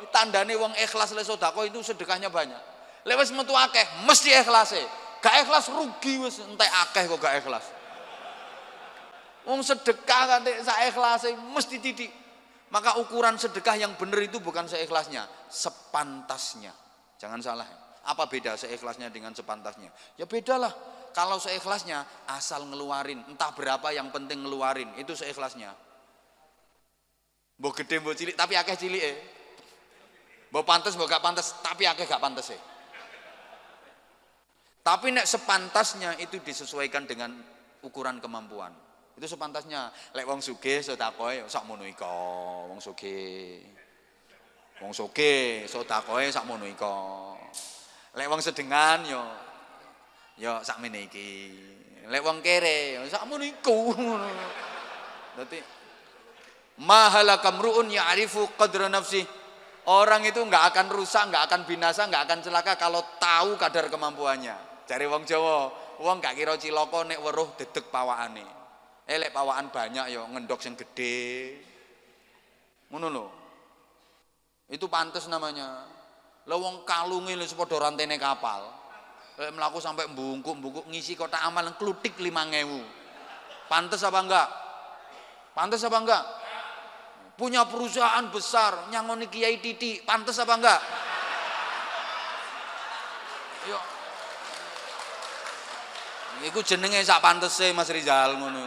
Tandane wong ikhlas le sedekah itu sedekahnya banyak. Lek wis metu akeh mesti ikhlase. Gak ikhlas rugi wis entek akeh kok gak ikhlas. Wong sedekah kan sak ikhlase mesti titik. Maka ukuran sedekah yang benar itu bukan seikhlasnya, sepantasnya. Jangan salah. Apa beda seikhlasnya dengan sepantasnya? Ya bedalah. Kalau seikhlasnya asal ngeluarin, entah berapa yang penting ngeluarin, itu seikhlasnya. Mbok gede mbok cilik tapi akeh cilike. Mbok pantes mbok gak pantes tapi akeh gak pantes. Tapi nek sepantasnya itu disesuaikan dengan ukuran kemampuan. Itu sepantasnya. Lek wong sugih sedekahe sak mono ika, wong sugih. Wong sugih sedekahe sak mono ika. Lek wong sedengan yo sak mene iki. Lek wong kere yo sak mono iku. Dadi mahalakam ru'un ya'rifu qadra nafsi Orang itu nggak akan rusak, nggak akan binasa, nggak akan celaka kalau tahu kadar kemampuannya. Jare wong Jawa, wong gak kira cilaka nek weruh dedeg pawakane. Lek pawakan banyak ya ngendok sing gede. Ngono lho. Itu pantes namanya. Lah wong kalunge lho sepadha rantene kapal. Lek mlaku sampai mbungkuk-mbungkuk ngisi kotak amal klutik 5.000. Pantes apa enggak? Pantes apa enggak? Punya perusahaan besar, nyangoni Kiai Titi, pantes apa enggak? Yo. Iku jenenge sak pantese Mas Rizal ngono.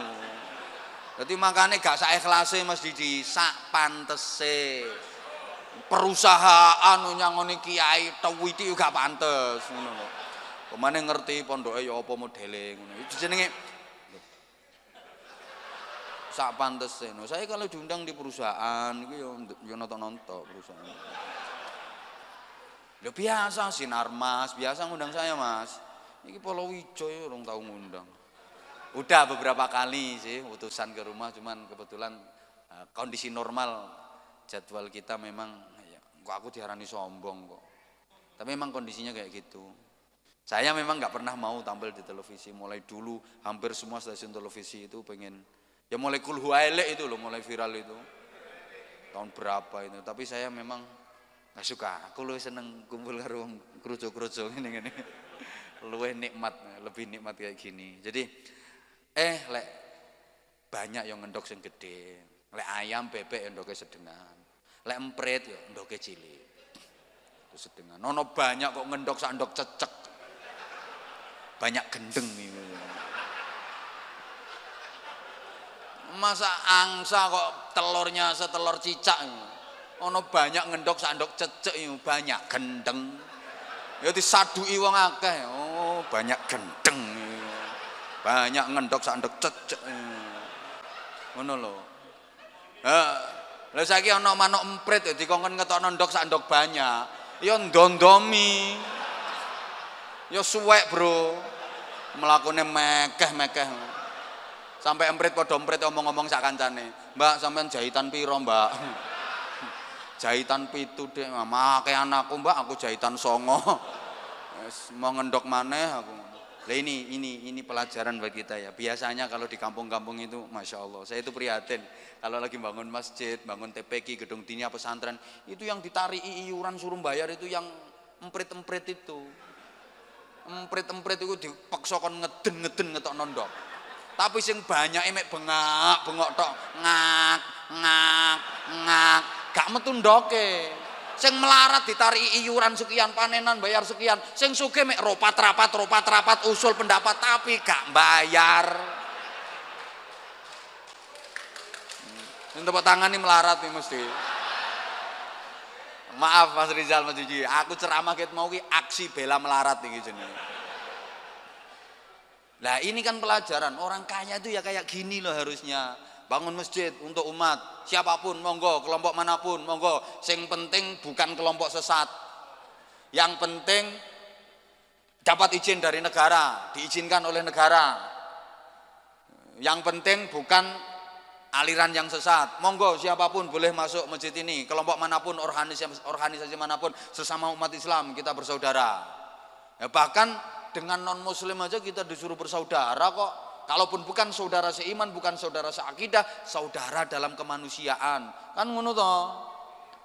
Dadi makane gak sak ikhlase Mas Didi, sak pantese. Perusahaan nyangoni Kiai Titi juga pantes ngono lho. Pemane ngerti pondoke ya apa modele ngono. Itu jenenge sak pantese. No, saya kalau diundang di perusahaan itu ya nonton-nonton perusahaan. Ya biasa Sinar Mas, biasa ngundang saya Mas. Iki Polowijo ya orang tahu ngundang. Udah beberapa kali sih utusan ke rumah, cuman kebetulan kondisi normal jadwal kita memang ya, kok aku diharani sombong kok. Tapi memang kondisinya kayak gitu. Saya memang nggak pernah mau tampil di televisi. Mulai dulu hampir semua stasiun televisi itu pengen. Ya mulai Kulhu Ailek itu loh, mulai viral itu tahun berapa itu. Tapi saya memang nggak suka. Aku lebih seneng kumpul karo kerucuk-kerucuk ini. Lebih nikmat kayak gini. Jadi lek banyak yang ngendok sing gede. Lek ayam bebek endoknya sedengan. Lek emprit ya endoknya cilik. Itu sedengan. Nono banyak kok ngendok sak endok cecek. Banyak gendeng ini. Masa angsa kok telurnya setelur cicak. Ono banyak ngendok sandok cecek banyak gendeng. Ya disadui wong akeh. Oh, banyak gendeng. Banyak ngendok sandok cecek. Ngono lho. Lha saiki ana manuk emprit dikongkon ngetokno ndok sandok banyak. Ya ndondomi. Ya suwek, Bro. Mlakune mekeh-mekeh. Sampai emprit podo emprit omong-omong sak kancane. Mbak sampean jahitan piro, Mbak? Jahitan 7 deh. Make anakku, Mbak, aku jahitan 9. Wis mau ngendok maneh aku. Lah ini pelajaran bagi kita ya. Biasanya kalau di kampung-kampung itu Masya Allah, saya itu prihatin. Kalau lagi bangun masjid, bangun TPQ, gedung dinia pesantren, itu yang ditarik iuran suruh bayar itu yang emprit-emprit itu. Emprit-emprit itu dipaksa kon ngeden ngetok nondok. Tapi sing banyak mek bengok tok ngak gak metu ndoke. Sing melarat ditarik iuran sekian, panenan bayar sekian. Sing sugih mek ropat usul pendapat tapi gak bayar. Tepuk tangan ini melarat nih mesti. Maaf Mas Rizal, Mas Jiji, aku ceramah ket mau ki aksi bela melarat iki jenenge. Nah ini kan pelajaran, orang kaya itu ya kayak gini loh harusnya. Bangun masjid untuk umat, siapapun monggo, kelompok manapun monggo. Yang penting bukan kelompok sesat. Yang penting dapat izin dari negara, diizinkan oleh negara. Yang penting bukan aliran yang sesat. Monggo siapapun boleh masuk masjid ini, kelompok manapun, organisasi manapun, sesama umat Islam kita bersaudara. Ya, bahkan dengan non muslim aja kita disuruh bersaudara kok. Kalaupun bukan saudara seiman, bukan saudara seakidah, saudara dalam kemanusiaan. Kan ngono to.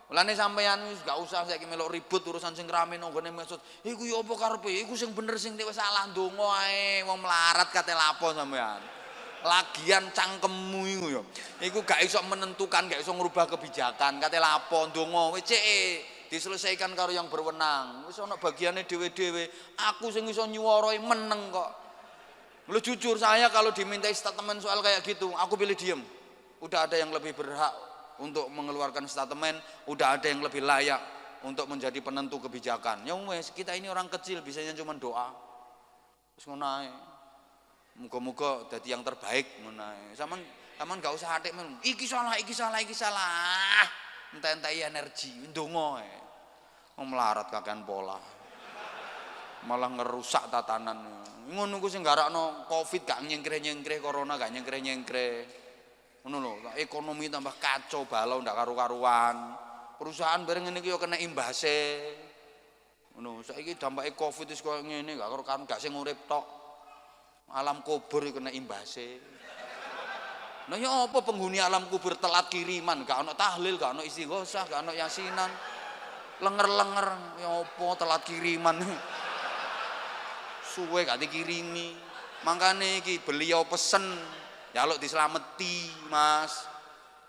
Mulane sampeyan wis gak usah saiki melok ribut urusan sing rame nonggone maksud. Iku yo apa karepe? Iku sing bener sing wis salah ndonga ae. Wong melarat kate lapo sampeyan. Lagian cangkemmu iku yo. Iku gak iso menentukan, gak iso ngrubah kebijakan. Kate lapo ndonga wis diselesaikan karo yang berwenang. Wis ana bagiane dhewe-dhewe. Aku sing iso nyuwarai meneng kok. Lu jujur saya kalau dimintai statement soal kayak gitu, aku pilih diem. Udah ada yang lebih berhak untuk mengeluarkan statement, udah ada yang lebih layak untuk menjadi penentu kebijakan. Ya wes, kita ini orang kecil, bisanya cuma doa. Terus ngono ae. Muga-muga dadi yang terbaik ngono ae. Sampeyan gak usah atik men. Iki salah. Entek-entek energi, ndonga ae. Wong melarat kakean pola. Malah ngerusak tatanan. Ngono ku sing garakno Covid gak nyengkre-nyengkre, corona gak nyengkre-nyengkre. Ngono lho, ekonomi tambah kacau balau ndak karu-karuan. perusahaan bareng ngene iki yo kena imbase. Ngono, saiki dampake Covid wis koyo ngene, gak sing urip tok. Alam kubur iku kena imbase. Nah ya apa penghuni alam kubur telat kiriman, gak ono tahlil, gak ono istighosah, gak ono yasinan. Lenger-lenger ya apa telat kiriman. Suwe gak dikirimi. Makane iki beliau pesen njaluk dislameti, Mas.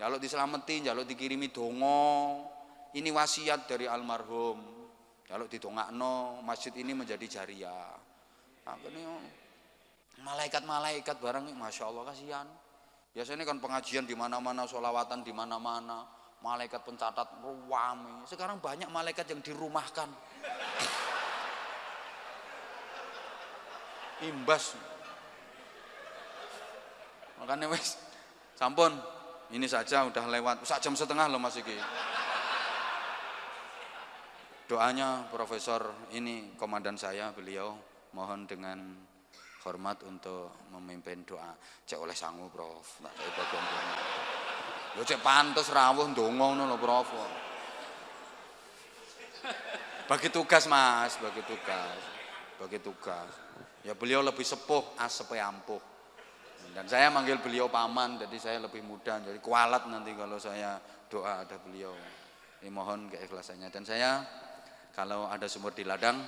Njaluk dislameti, njaluk dikirimi donga. Ini wasiat dari almarhum. Njaluk didongakno masjid ini menjadi jariah. Makane malaikat-malaikat barang Masya Allah kasihan. Biasanya kan pengajian di mana-mana, sholawatan di mana-mana, malaikat pencatat ruame. Sekarang banyak malaikat yang dirumahkan. Imbas. Makanya wes, sampun. Ini saja udah lewat, 1 jam setengah loh Mas iki. Doanya Profesor ini komandan saya, beliau mohon dengan hormat untuk memimpin doa. Cek oleh sangu Prof, tak saya bagian doa. Yo cek pantes rawuh ndonga ngono lho Prof. Bagi tugas Mas, bagi tugas. Ya beliau lebih sepuh, asepe ampuh. Dan saya manggil beliau paman, jadi saya lebih mudah, jadi kualat nanti kalau saya doa ada beliau. Ini mohon keikhlasannya. Dan saya kalau ada sumur di ladang,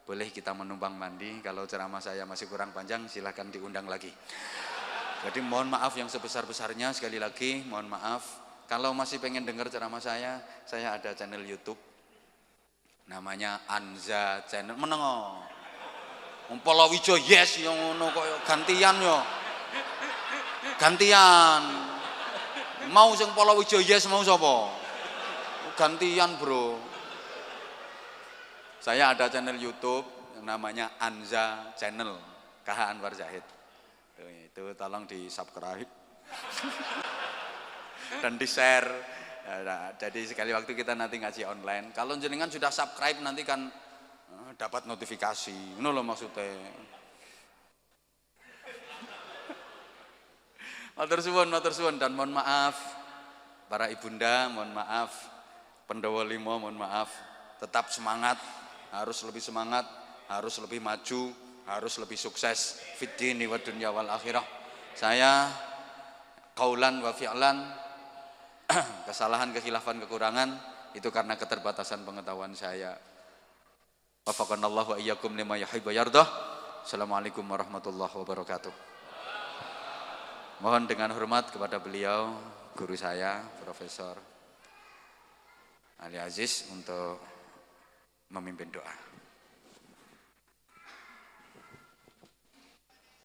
boleh kita menumpang mandi. Kalau ceramah saya masih kurang panjang, silahkan diundang lagi. Jadi mohon maaf yang sebesar-besarnya, sekali lagi mohon maaf. Kalau masih pengen dengar ceramah saya ada channel YouTube. Namanya Anza Channel. Menengo. Palawijo yes yang ngono kok gantian yo. Gantian. Mau sing Palawijo yes mau sapa? Gantian, Bro. Saya ada channel YouTube yang namanya Anza Channel, KH Anwar Zahid. Itu tolong di-subscribe. Dan di-share. Nah, jadi sekali waktu kita nanti ngaji online. Kalau jenengan sudah subscribe nanti kan dapat notifikasi. Ngono lho maksudnya. Matur suwun dan mohon maaf para ibunda, mohon maaf Pendowo Limo, mohon maaf. Tetap semangat, harus lebih semangat, harus lebih maju, harus lebih sukses fid dini wad dunya wal akhirah. Saya qaulan wa fi'lan kesalahan, kekhilafan, kekurangan itu karena keterbatasan pengetahuan saya. Wafaqanallahu wa iyyakum lima yuhibbu yardah. Assalamualaikum warahmatullahi wabarakatuh. Mohon dengan hormat kepada beliau, guru saya, Profesor Ali Aziz untuk memimpin doa.